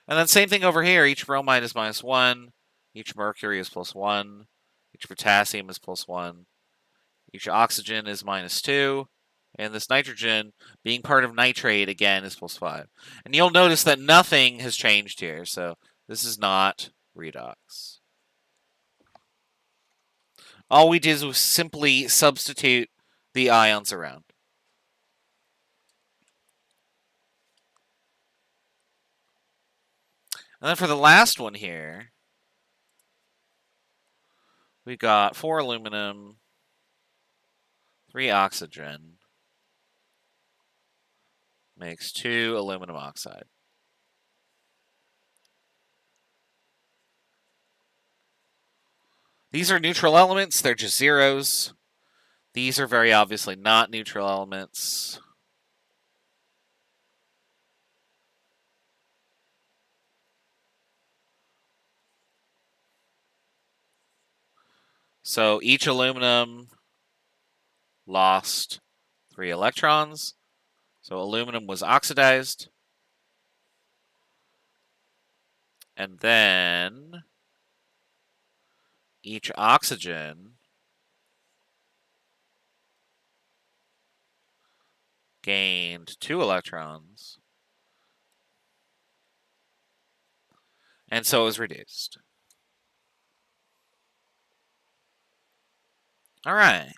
And then same thing over here. Each bromide is -1. Each mercury is +1. Each potassium is +1. Each oxygen is -2. And this nitrogen, being part of nitrate, again, is +5. And you'll notice that nothing has changed here. So this is not redox. All we did was simply substitute the ions around. And then for the last one here, we got 4 aluminum, 3 oxygen, makes 2 aluminum oxide. These are neutral elements. They're just zeros. These are very obviously not neutral elements. So each aluminum lost 3 electrons. So aluminum was oxidized. And then each oxygen gained 2 electrons. And so it was reduced. All right.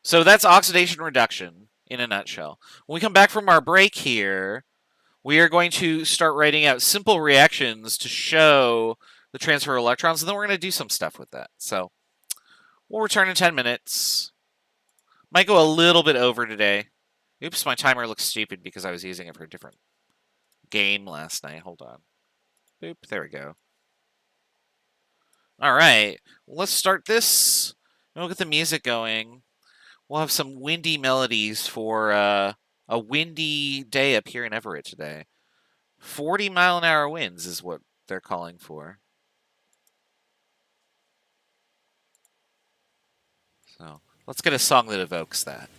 So that's oxidation reduction in a nutshell. When we come back from our break here, we are going to start writing out simple reactions to show the transfer of electrons, and then we're going to do some stuff with that. So we'll return in 10 minutes. Might go a little bit over today. Oops, my timer looks stupid because I was using it for a different game last night. Hold on. Boop, there we go. All right, let's start this. We'll get the music going. We'll have some windy melodies for a windy day up here in Everett today. 40-mile-an-hour winds is what they're calling for. So let's get a song that evokes that.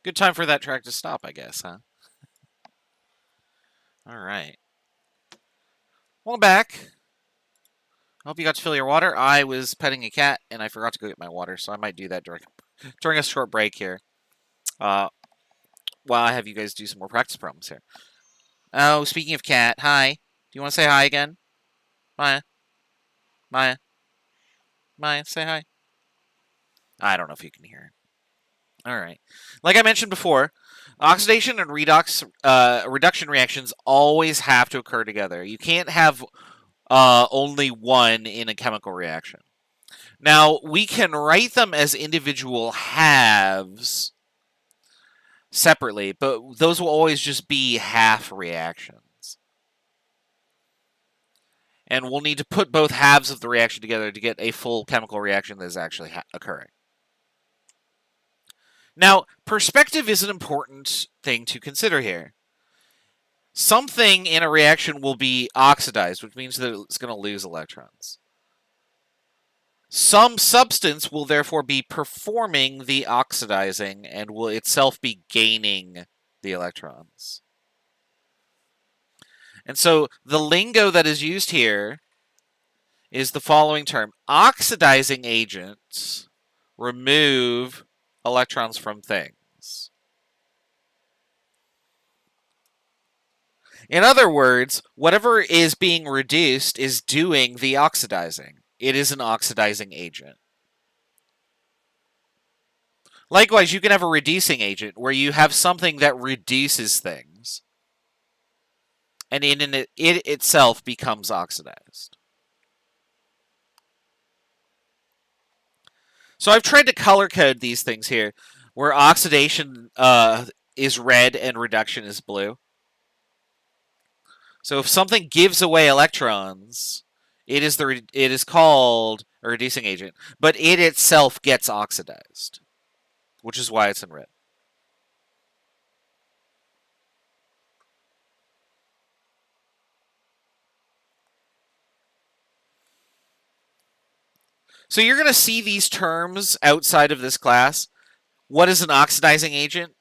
Good time for that track to stop, I guess, huh? All right. Welcome back. I hope you got to fill your water. I was petting a cat, and I forgot to go get my water, so I might do that during a short break here. While I have you guys do some more practice problems here. Oh, speaking of cat, hi. Do you want to say hi again? Maya? Maya? Maya, say hi. I don't know if you can hear. All right. Like I mentioned before, oxidation and reduction reactions always have to occur together. You can't have only one in a chemical reaction. Now, we can write them as individual halves separately, but those will always just be half reactions. And we'll need to put both halves of the reaction together to get a full chemical reaction that is actually occurring. Now, perspective is an important thing to consider here. Something in a reaction will be oxidized, which means that it's going to lose electrons. Some substance will therefore be performing the oxidizing and will itself be gaining the electrons. And so the lingo that is used here is the following term. Oxidizing agents remove electrons from things. In other words, whatever is being reduced is doing the oxidizing. It is an oxidizing agent. Likewise, you can have a reducing agent where you have something that reduces things, and it itself becomes oxidized. So I've tried to color code these things here, where oxidation is red and reduction is blue. So if something gives away electrons, it is called a reducing agent, but it itself gets oxidized, which is why it's in red. So you're going to see these terms outside of this class. What is an oxidizing agent?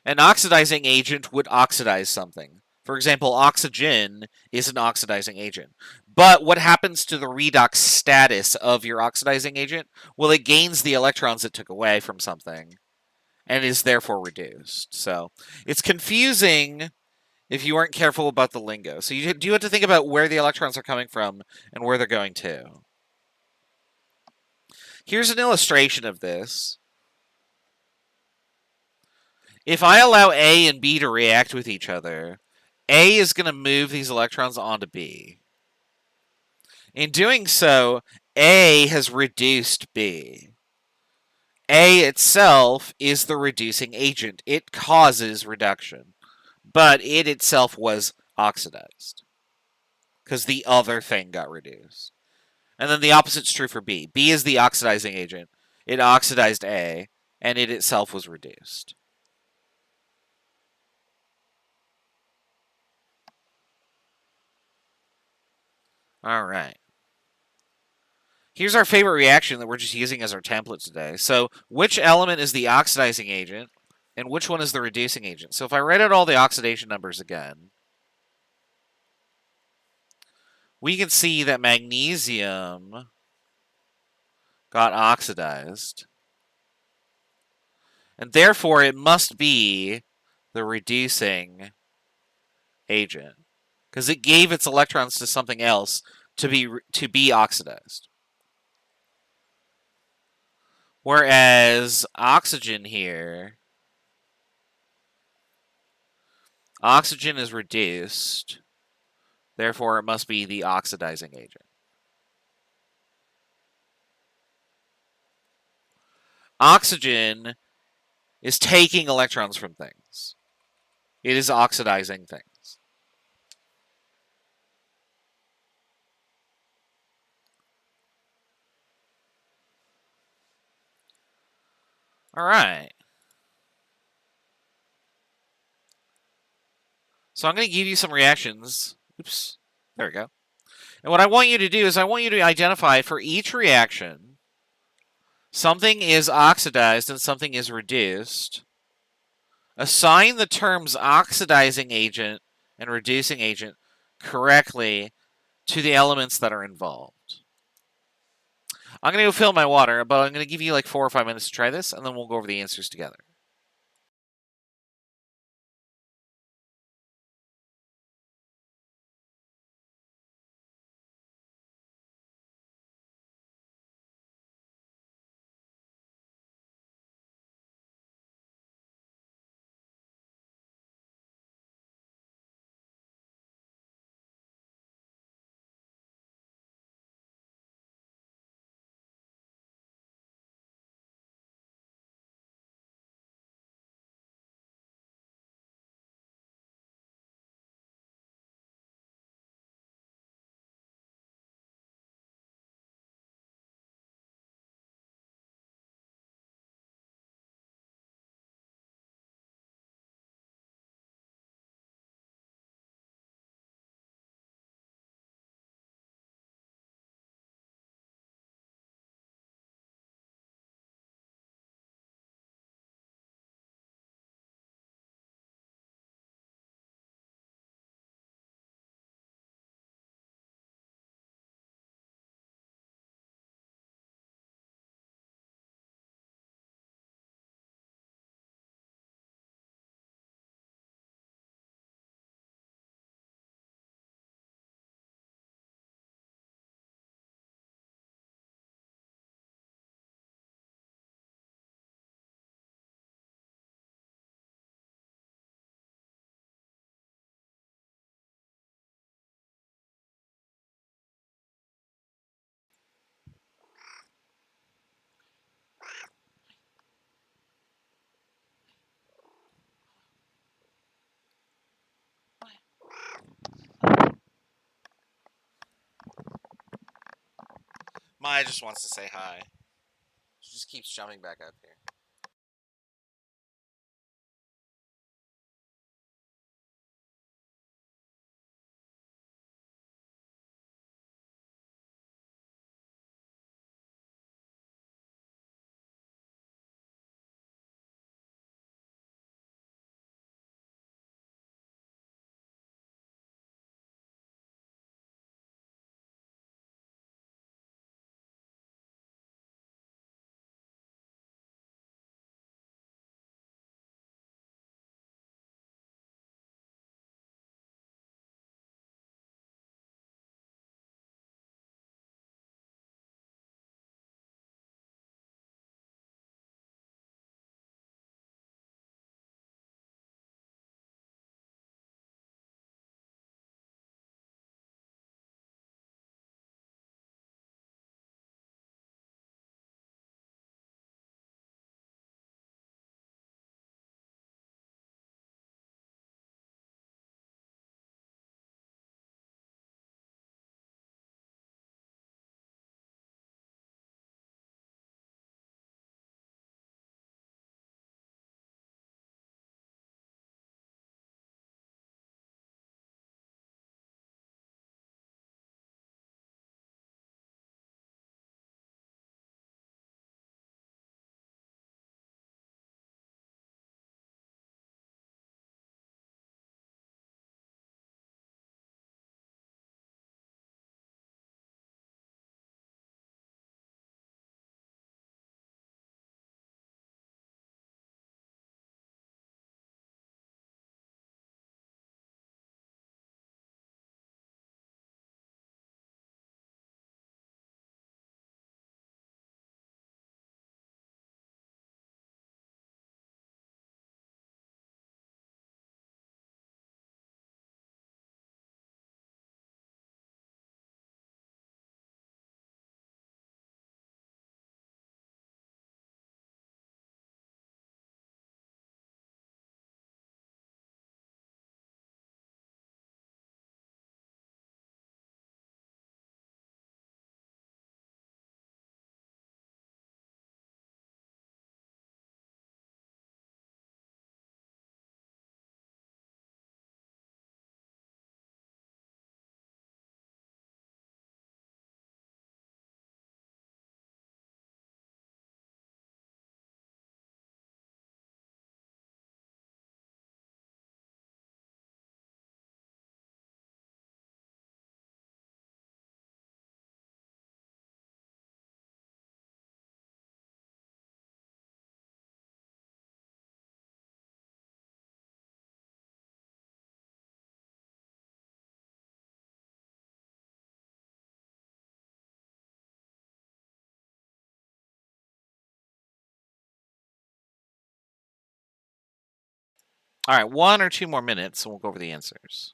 An oxidizing agent would oxidize something. For example, oxygen is an oxidizing agent. But what happens to the redox status of your oxidizing agent? Well, it gains the electrons it took away from something and is therefore reduced. So it's confusing if you aren't careful about the lingo. So you do have to think about where the electrons are coming from and where they're going to. Here's an illustration of this. If I allow A and B to react with each other, A is going to move these electrons onto B. In doing so, A has reduced B. A itself is the reducing agent. It causes reduction, but it itself was oxidized because the other thing got reduced. And then the opposite's true for B. B is the oxidizing agent. It oxidized A, and it itself was reduced. All right. Here's our favorite reaction that we're just using as our template today. So which element is the oxidizing agent, and which one is the reducing agent? So if I write out all the oxidation numbers again, we can see that magnesium got oxidized, and therefore it must be the reducing agent, because it gave its electrons to something else to be oxidized. Whereas oxygen here, oxygen is reduced, therefore it must be the oxidizing agent. Oxygen is taking electrons from things. It is oxidizing things. All right. So I'm going to give you some reactions. Oops. There we go. And what I want you to do is I want you to identify for each reaction, something is oxidized and something is reduced. Assign the terms oxidizing agent and reducing agent correctly to the elements that are involved. I'm going to go fill my water, but I'm going to give you like 4 or 5 minutes to try this, and then we'll go over the answers together. Maya just wants to say hi. She just keeps jumping back up here. All right, 1 or 2 more minutes, and we'll go over the answers.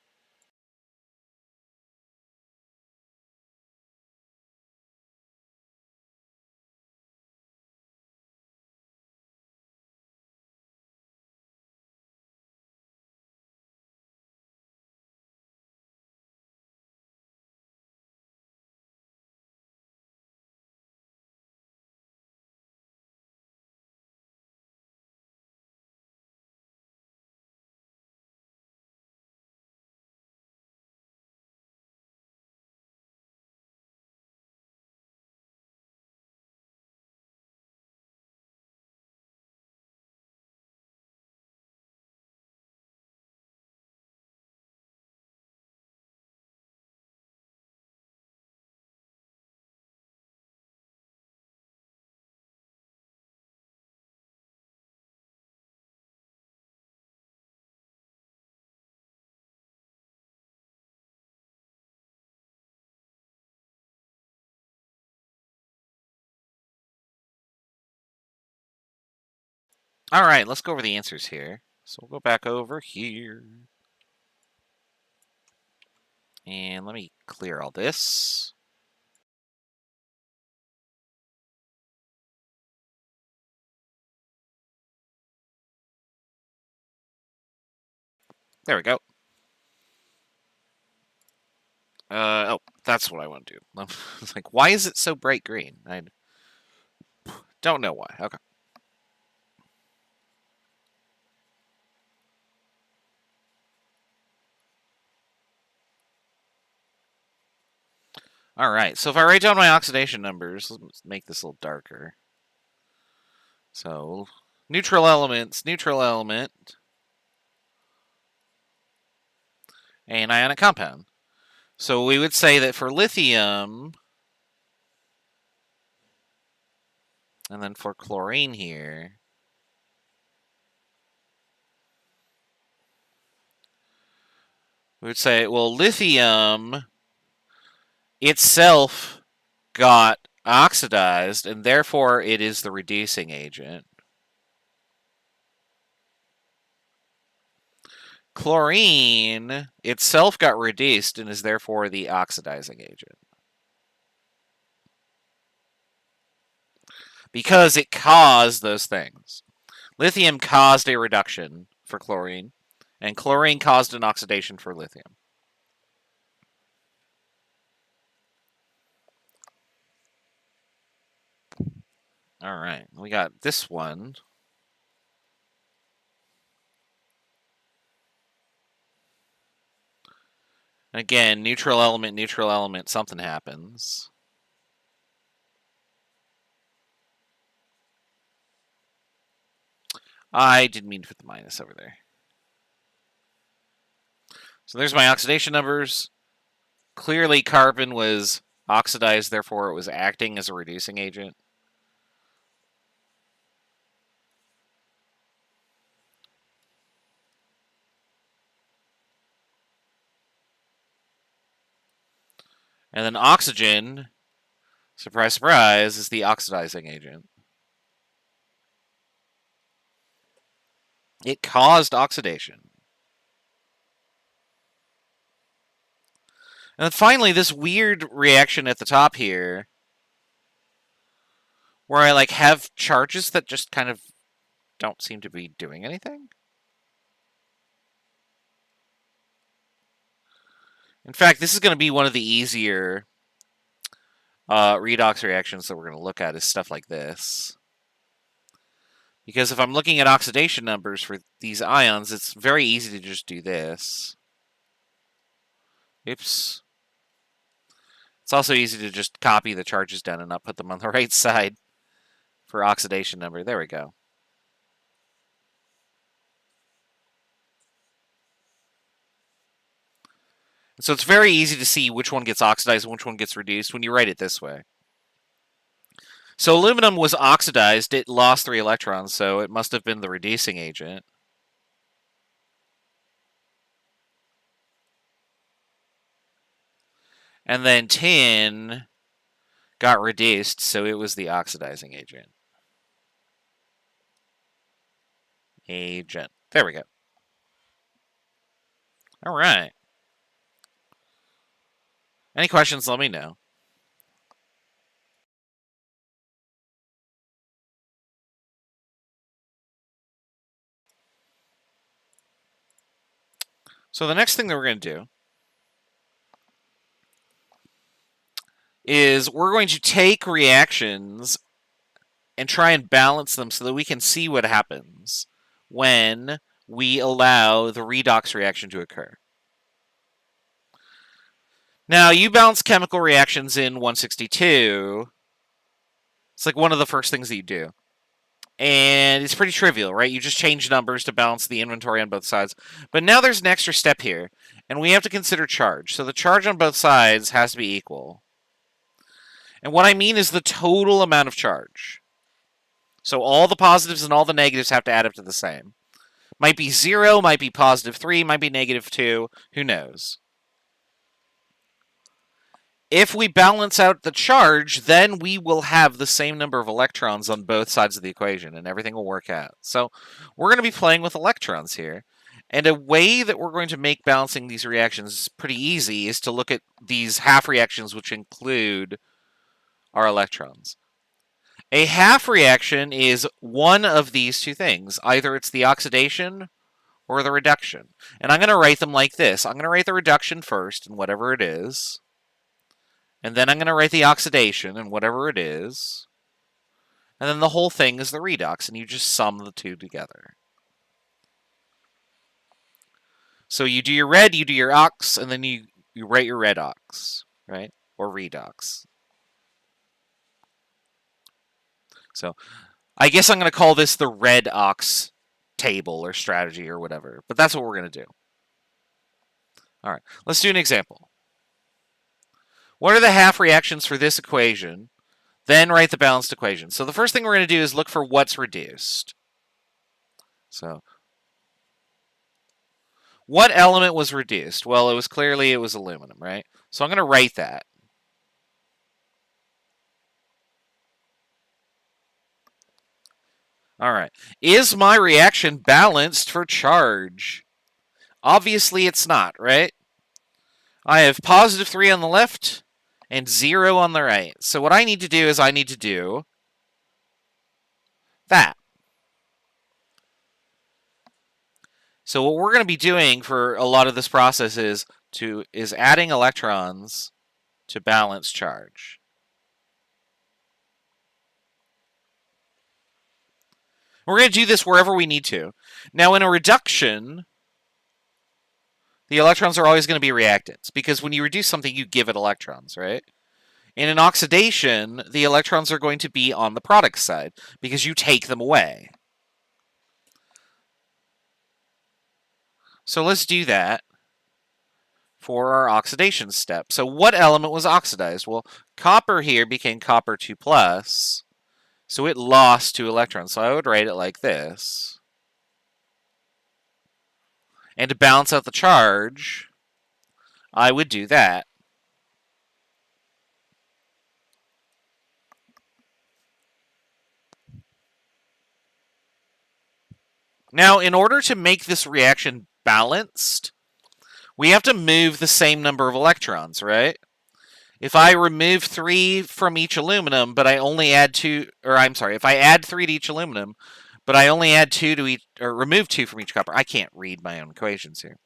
All right, let's go over the answers here. So we'll go back over here. And let me clear all this. There we go. Oh, that's what I want to do. It's like, why is it so bright green? I don't know why. Okay. All right, so if I write down my oxidation numbers, let's make this a little darker. So, neutral elements, neutral element, and ionic compound. So we would say that for lithium, and then for chlorine here, we would say, well, lithium itself got oxidized, and therefore it is the reducing agent. Chlorine itself got reduced and is therefore the oxidizing agent. Because it caused those things. Lithium caused a reduction for chlorine, and chlorine caused an oxidation for lithium. All right, we got this one. Again, neutral element, something happens. I didn't mean to put the minus over there. So there's my oxidation numbers. Clearly, carbon was oxidized, therefore it was acting as a reducing agent. And then oxygen, surprise, surprise, is the oxidizing agent. It caused oxidation. And then finally, this weird reaction at the top here, where I like have charges that just kind of don't seem to be doing anything. In fact, this is going to be one of the easier redox reactions that we're going to look at is stuff like this. Because if I'm looking at oxidation numbers for these ions, it's very easy to just do this. Oops. It's also easy to just copy the charges down and not put them on the right side for oxidation number. There we go. So it's very easy to see which one gets oxidized and which one gets reduced when you write it this way. So aluminum was oxidized. It lost 3 electrons, so it must have been the reducing agent. And then tin got reduced, so it was the oxidizing agent. There we go. All right. Any questions, let me know. So the next thing that we're going to do is we're going to take reactions and try and balance them so that we can see what happens when we allow the redox reaction to occur. Now, you balance chemical reactions in 162. It's like one of the first things that you do. And it's pretty trivial, right? You just change numbers to balance the inventory on both sides. But now there's an extra step here, and we have to consider charge. So the charge on both sides has to be equal. And what I mean is the total amount of charge. So all the positives and all the negatives have to add up to the same. Might be 0, might be +3, might be -2, who knows? If we balance out the charge, then we will have the same number of electrons on both sides of the equation, and everything will work out. So we're going to be playing with electrons here. And a way that we're going to make balancing these reactions pretty easy is to look at these half reactions, which include our electrons. A half reaction is one of these two things. Either it's the oxidation or the reduction. And I'm going to write them like this. I'm going to write the reduction first, and whatever it is. And then I'm going to write the oxidation, and whatever it is. And then the whole thing is the redox, and you just sum the two together. So you do your red, you do your ox, and then you write your redox, right? Or redox. So I guess I'm going to call this the redox table or strategy or whatever. But that's what we're going to do. All right, let's do an example. What are the half reactions for this equation? Then write the balanced equation. So the first thing we're going to do is look for what's reduced. So what element was reduced? Well, it was aluminum, right? So I'm going to write that. All right. Is my reaction balanced for charge? Obviously it's not, right? I have +3 on the left and 0 on the right. So what I need to do is I need to do that. So what we're going to be doing for a lot of this process is adding electrons to balance charge. We're going to do this wherever we need to. Now, in a reduction, the electrons are always going to be reactants, because when you reduce something, you give it electrons, right? In an oxidation, the electrons are going to be on the product side, because you take them away. So let's do that for our oxidation step. So what element was oxidized? Well, copper here became copper 2+, so it lost 2 electrons. So I would write it like this. And to balance out the charge, I would do that. Now, in order to make this reaction balanced, we have to move the same number of electrons, right? If I remove 3 from each aluminum, but I only add 2, or I'm sorry, if I add 3 to each aluminum, but I only add 2 to each, or remove 2 from each copper, I can't read my own equations here.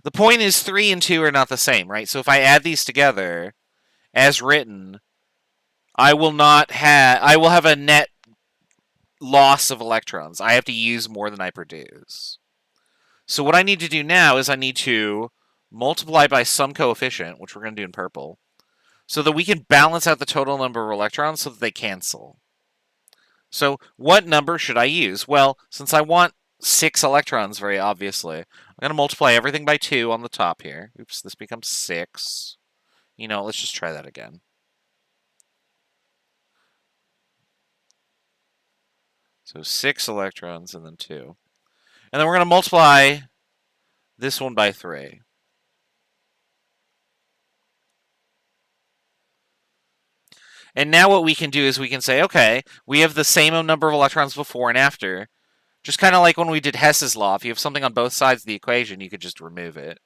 The point is 3 and 2 are not the same, right? So if I add these together, as written, I will have a net loss of electrons. I have to use more than I produce. So what I need to do now is I need to multiply by some coefficient, which we're going to do in purple, so that we can balance out the total number of electrons so that they cancel. So what number should I use? Well, since I want 6 electrons, very obviously, I'm going to multiply everything by 2 on the top here. Oops, this becomes 6. You know, let's just try that again. So 6 electrons and then 2. And then we're going to multiply this one by 3. And now what we can do is we can say, okay, we have the same number of electrons before and after. Just kind of like when we did Hess's law. If you have something on both sides of the equation, you could just remove it.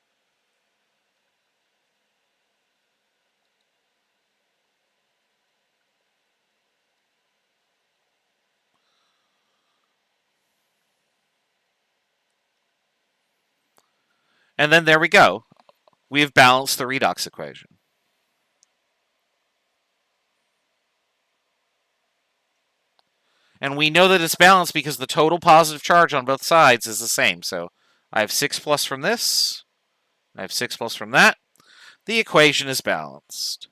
And then there we go. We have balanced the redox equation. And we know that it's balanced because the total positive charge on both sides is the same. So I have 6 plus from this. I have 6 plus from that. The equation is balanced.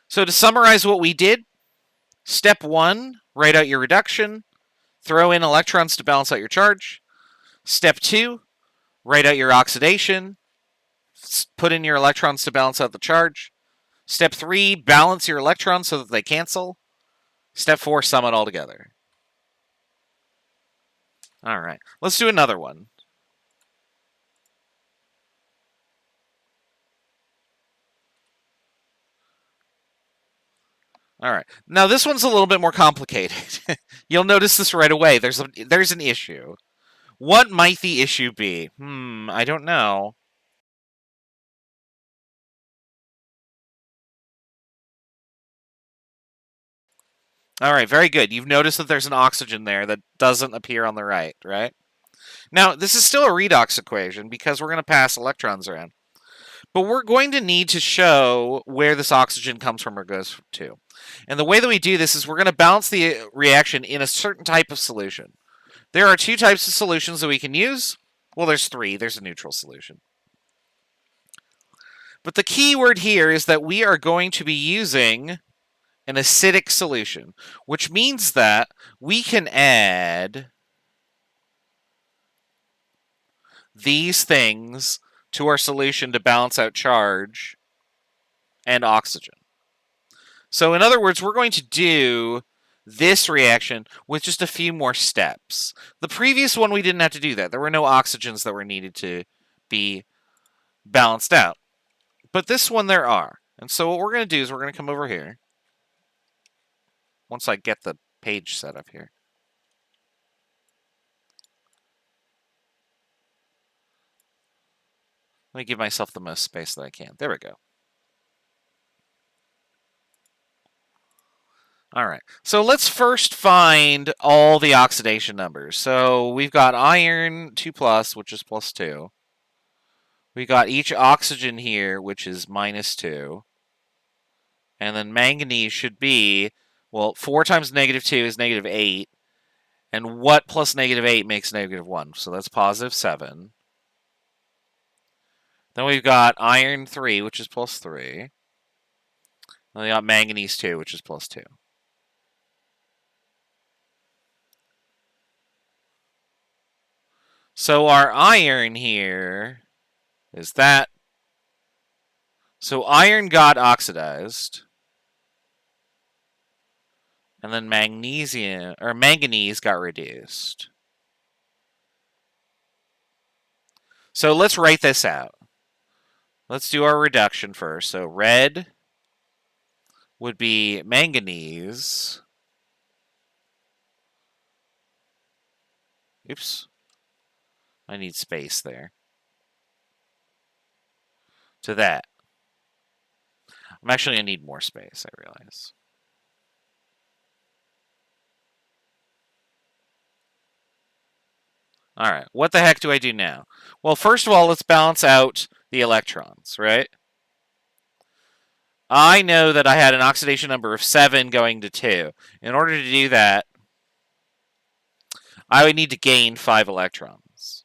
So to summarize what we did, step 1, write out your reduction. Throw in electrons to balance out your charge. Step 2, write out your oxidation. Put in your electrons to balance out the charge. Step 3, balance your electrons so that they cancel. Step 4, sum it all together. All right, let's do another one. All right, now this one's a little bit more complicated. You'll notice this right away. There's an issue. What might the issue be? I don't know. All right, very good. You've noticed that there's an oxygen there that doesn't appear on the right? Now, this is still a redox equation because we're going to pass electrons around. But we're going to need to show where this oxygen comes from or goes to. And the way that we do this is we're going to balance the reaction in a certain type of solution. There are 2 types of solutions that we can use. Well, there's 3. There's a neutral solution. But the key word here is that we are going to be using an acidic solution, which means that we can add these things to our solution to balance out charge and oxygen. So in other words, we're going to do this reaction with just a few more steps. The previous one, we didn't have to do that. There were no oxygens that were needed to be balanced out. But this one there are. And so what we're going to do is we're going to come over here. Once I get the page set up here. Let me give myself the most space that I can. There we go. All right. So let's first find all the oxidation numbers. So we've got iron 2+, which is +2. We got each oxygen here, which is -2. And then manganese should be, well, 4 times -2 is -8. And what plus -8 makes -1? So that's +7. Then we've got iron 3, which is +3. Then we got manganese 2, which is +2. So our iron here is that. So iron got oxidized. And then manganese got reduced. So let's write this out. Let's do our reduction first. So red would be manganese. Oops. I need space there. To that. I'm actually going to need more space, I realize. All right, what the heck do I do now? Well, first of all, let's balance out the electrons, right? I know that I had an oxidation number of 7 going to 2. In order to do that, I would need to gain 5 electrons.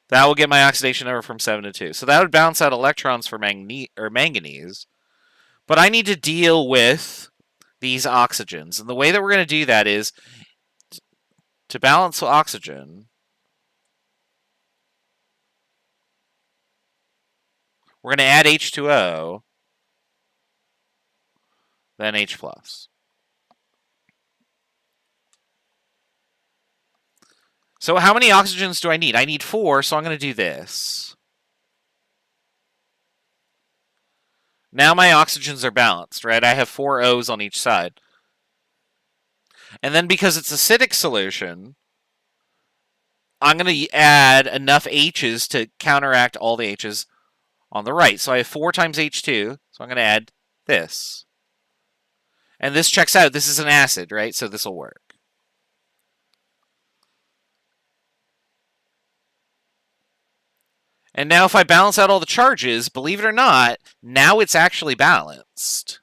That will get my oxidation number from 7 to 2. So that would balance out electrons for manganese. But I need to deal with these oxygens. And the way that we're going to do that is to balance oxygen, we're going to add H2O, then H+. So how many oxygens do I need? I need 4, so I'm going to do this. Now my oxygens are balanced, right? I have 4 O's on each side. And then because it's acidic solution, I'm going to add enough H's to counteract all the H's on the right. So I have 4 times H2, So I'm going to add this. And this checks out. This is an acid, right? So this will work. And now if I balance out all the charges, believe it or not, now it's actually balanced.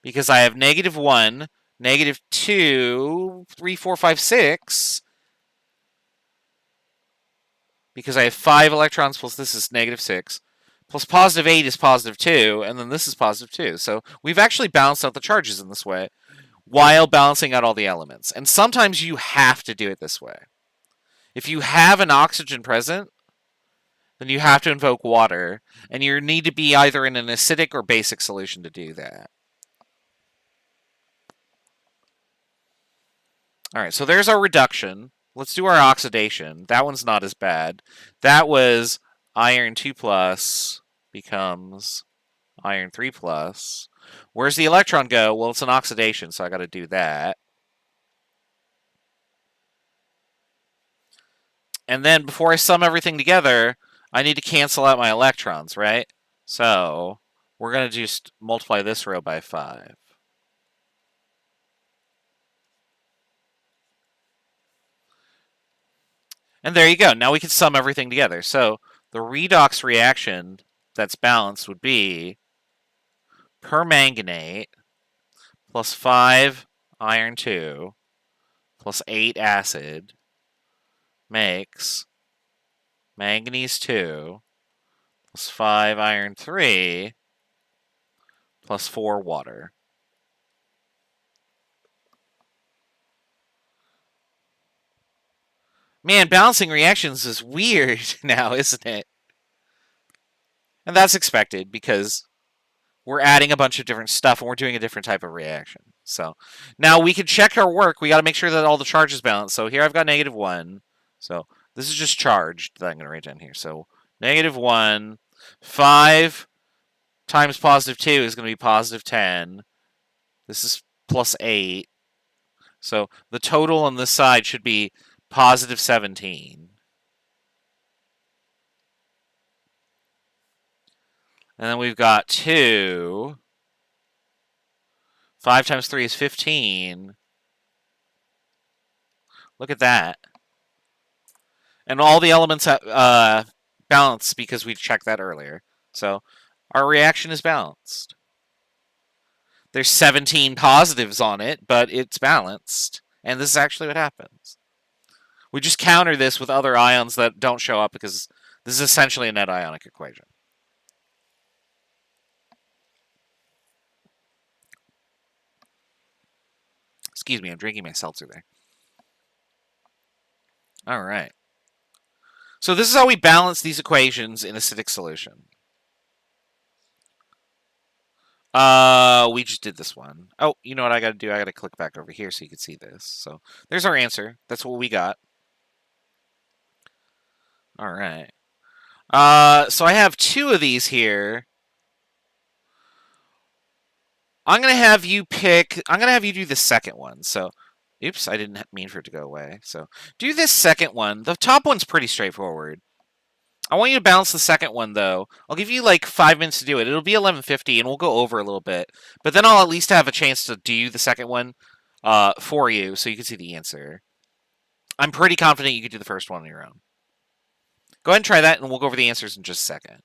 Because I have -1, -2, 3, 4, 5, 6. Because I have 5 electrons plus this is -6. Plus +8 is +2, and then this is +2. So we've actually balanced out the charges in this way while balancing out all the elements. And sometimes you have to do it this way. If you have an oxygen present, then you have to invoke water, and you need to be either in an acidic or basic solution to do that. All right, so there's our reduction. Let's do our oxidation. That one's not as bad. That was iron 2 plus becomes iron 3 plus. Where's the electron go? Well, it's an oxidation, so I got to do that. And then before I sum everything together, I need to cancel out my electrons, right? So we're going to just multiply this row by 5. And there you go. Now we can sum everything together. So the redox reaction that's balanced would be permanganate plus 5 iron 2 plus 8 acid makes manganese 2 plus 5 iron 3 plus 4 water. Man, balancing reactions is weird now, isn't it? And that's expected because we're adding a bunch of different stuff and we're doing a different type of reaction. So now we can check our work. We got to make sure that all the charge is balanced. So here I've got -1. So this is just charged that I'm going to write down here. So -1, 5 times +2 is going to be +10. This is +8. So the total on this side should be +17. And then we've got 2. 5 times 3 is 15. Look at that. And all the elements balance because we checked that earlier. So our reaction is balanced. There's 17 positives on it, but it's balanced. And this is actually what happens. We just counter this with other ions that don't show up because this is essentially a net ionic equation. Excuse me, I'm drinking my seltzer there. All right. So this is how we balance these equations in acidic solution. We just did this one. Oh, you know what I got to do? I got to click back over here so you can see this. So there's our answer. That's what we got. All right. So I have 2 of these here. I'm going to have you do the second one. So, oops, I didn't mean for it to go away. So do this second one. The top one's pretty straightforward. I want you to balance the second one, though. I'll give you like 5 minutes to do it. It'll be 11:50, and we'll go over a little bit. But then I'll at least have a chance to do the second one for you so you can see the answer. I'm pretty confident you could do the first one on your own. Go ahead and try that, and we'll go over the answers in just a second.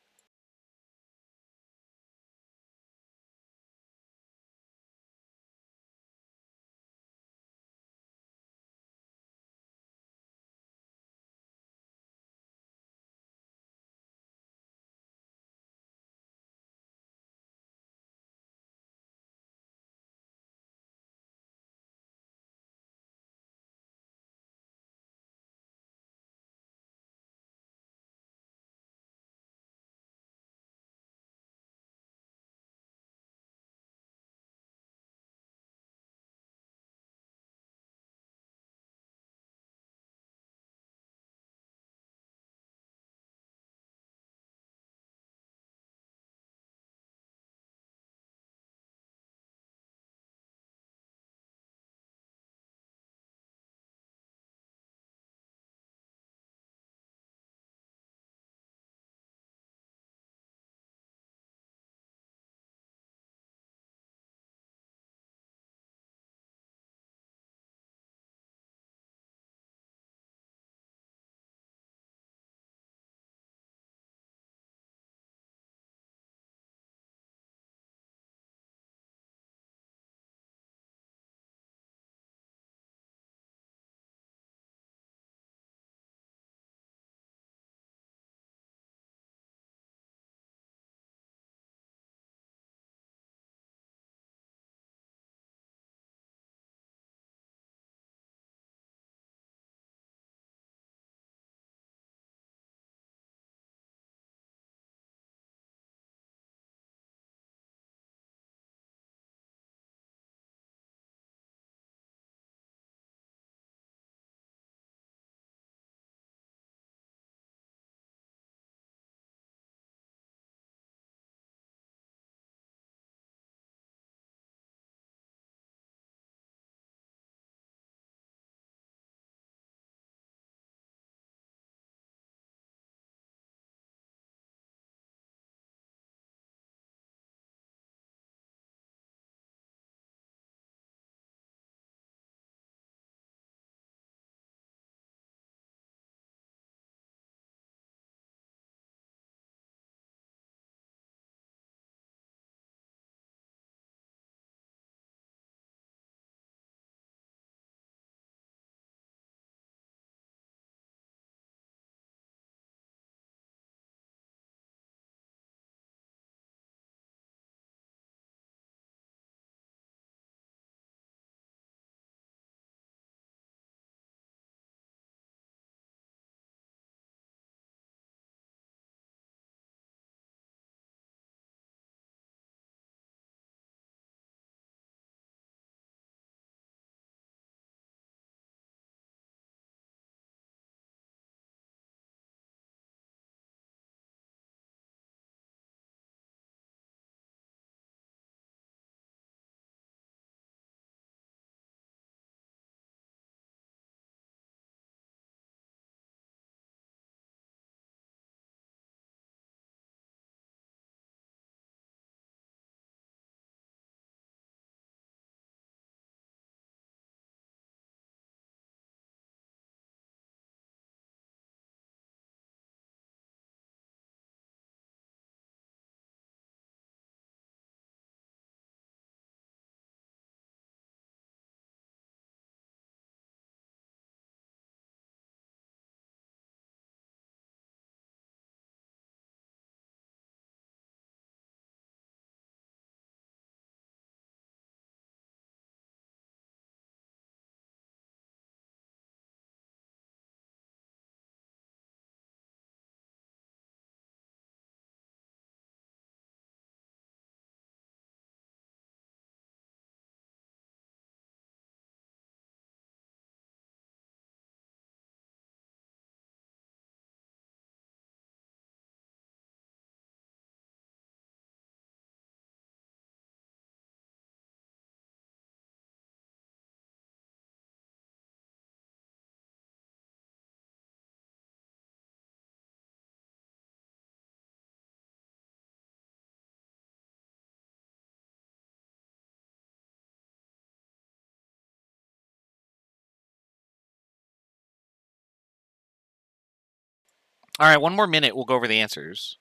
All right, one more minute. We'll go over the answers.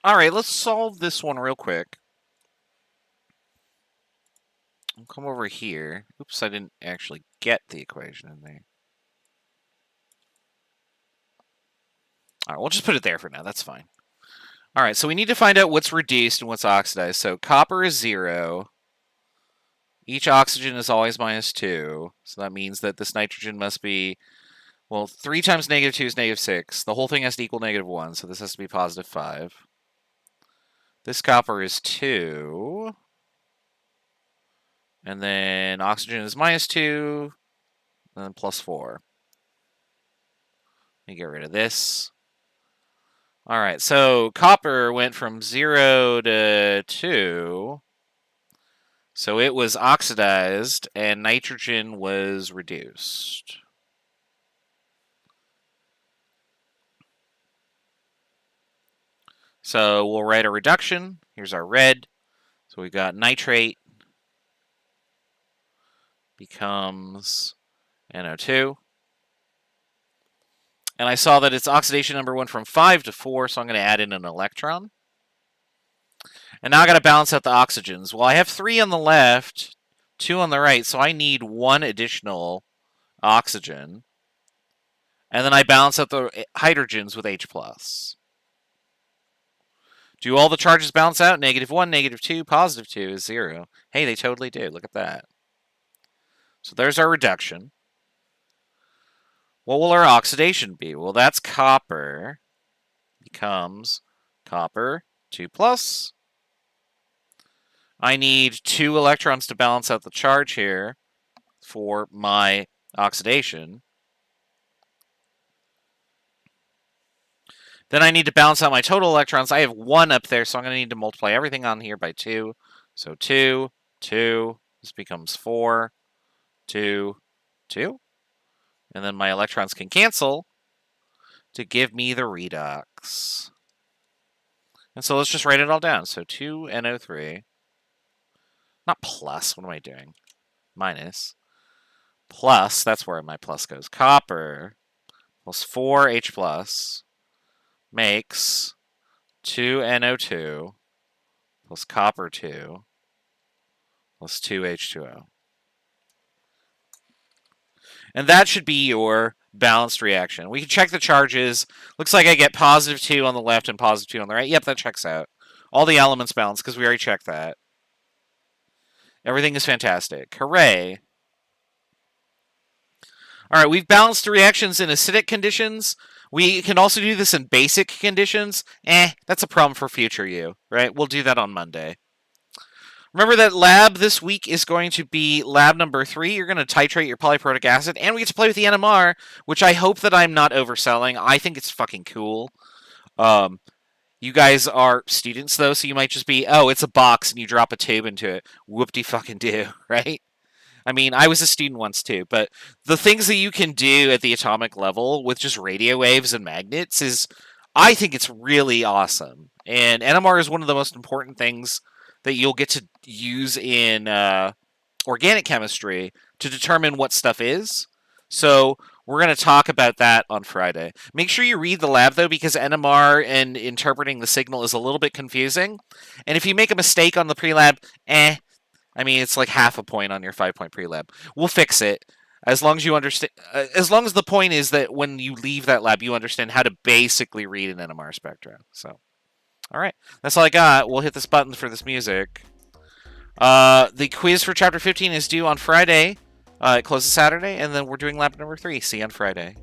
All right, let's solve this one real quick. I'll come over here. Oops, I didn't actually get the equation in there. All right, we'll just put it there for now. That's fine. All right, so we need to find out what's reduced and what's oxidized. So copper is 0. Each oxygen is always -2. So that means that this nitrogen must be, well, 3 times -2 is -6. The whole thing has to equal -1, so this has to be +5. This copper is 2. And then oxygen is -2, and then +4. Let me get rid of this. All right, so copper went from 0 to 2. So it was oxidized, and nitrogen was reduced. So we'll write a reduction. Here's our red. So we've got nitrate becomes NO2. And I saw that its oxidation number went from 5 to 4, so I'm going to add in an electron. And now I got to balance out the oxygens. Well, I have 3 on the left, 2 on the right, so I need 1 additional oxygen. And then I balance out the hydrogens with H+. Do all the charges balance out? -1, -2, +2 is 0. Hey, they totally do. Look at that. So there's our reduction. What will our oxidation be? Well, that's copper becomes copper 2+. I need 2 electrons to balance out the charge here for my oxidation. Then I need to balance out my total electrons. I have 1 up there, so I'm going to need to multiply everything on here by 2. So 2, 2, this becomes 4, 2, 2. And then my electrons can cancel to give me the redox. And so let's just write it all down. So 2NO3, not plus, what am I doing? Minus, plus, that's where my plus goes. Copper plus 4H plus makes 2NO2 plus copper 2 plus 2H2O. And that should be your balanced reaction. We can check the charges. Looks like I get +2 on the left and +2 on the right. Yep, that checks out. All the elements balance because we already checked that. Everything is fantastic. Hooray. All right, we've balanced the reactions in acidic conditions. We can also do this in basic conditions. That's a problem for future you, right? We'll do that on Monday. Remember that lab this week is going to be lab number 3. You're going to titrate your polyprotic acid, and we get to play with the NMR, which I hope that I'm not overselling. I think it's fucking cool. You guys are students, though, so you might just be, oh, it's a box, and you drop a tube into it. Whoop-de-fucking-do, right? I mean, I was a student once, too, but the things that you can do at the atomic level with just radio waves and magnets is, I think it's really awesome. And NMR is one of the most important things that you'll get to use in organic chemistry to determine what stuff is. So we're going to talk about that on Friday. Make sure you read the lab, though, because NMR and interpreting the signal is a little bit confusing. And if you make a mistake on the pre-lab, I mean, it's like half a point on your 5-point pre-lab. We'll fix it. As long as you understand, as long as the point is that when you leave that lab, you understand how to basically read an NMR spectra. So, all right, that's all I got. We'll hit this button for this music. The quiz for Chapter 15 is due on Friday. It closes Saturday, and then we're doing lab number 3. See you on Friday.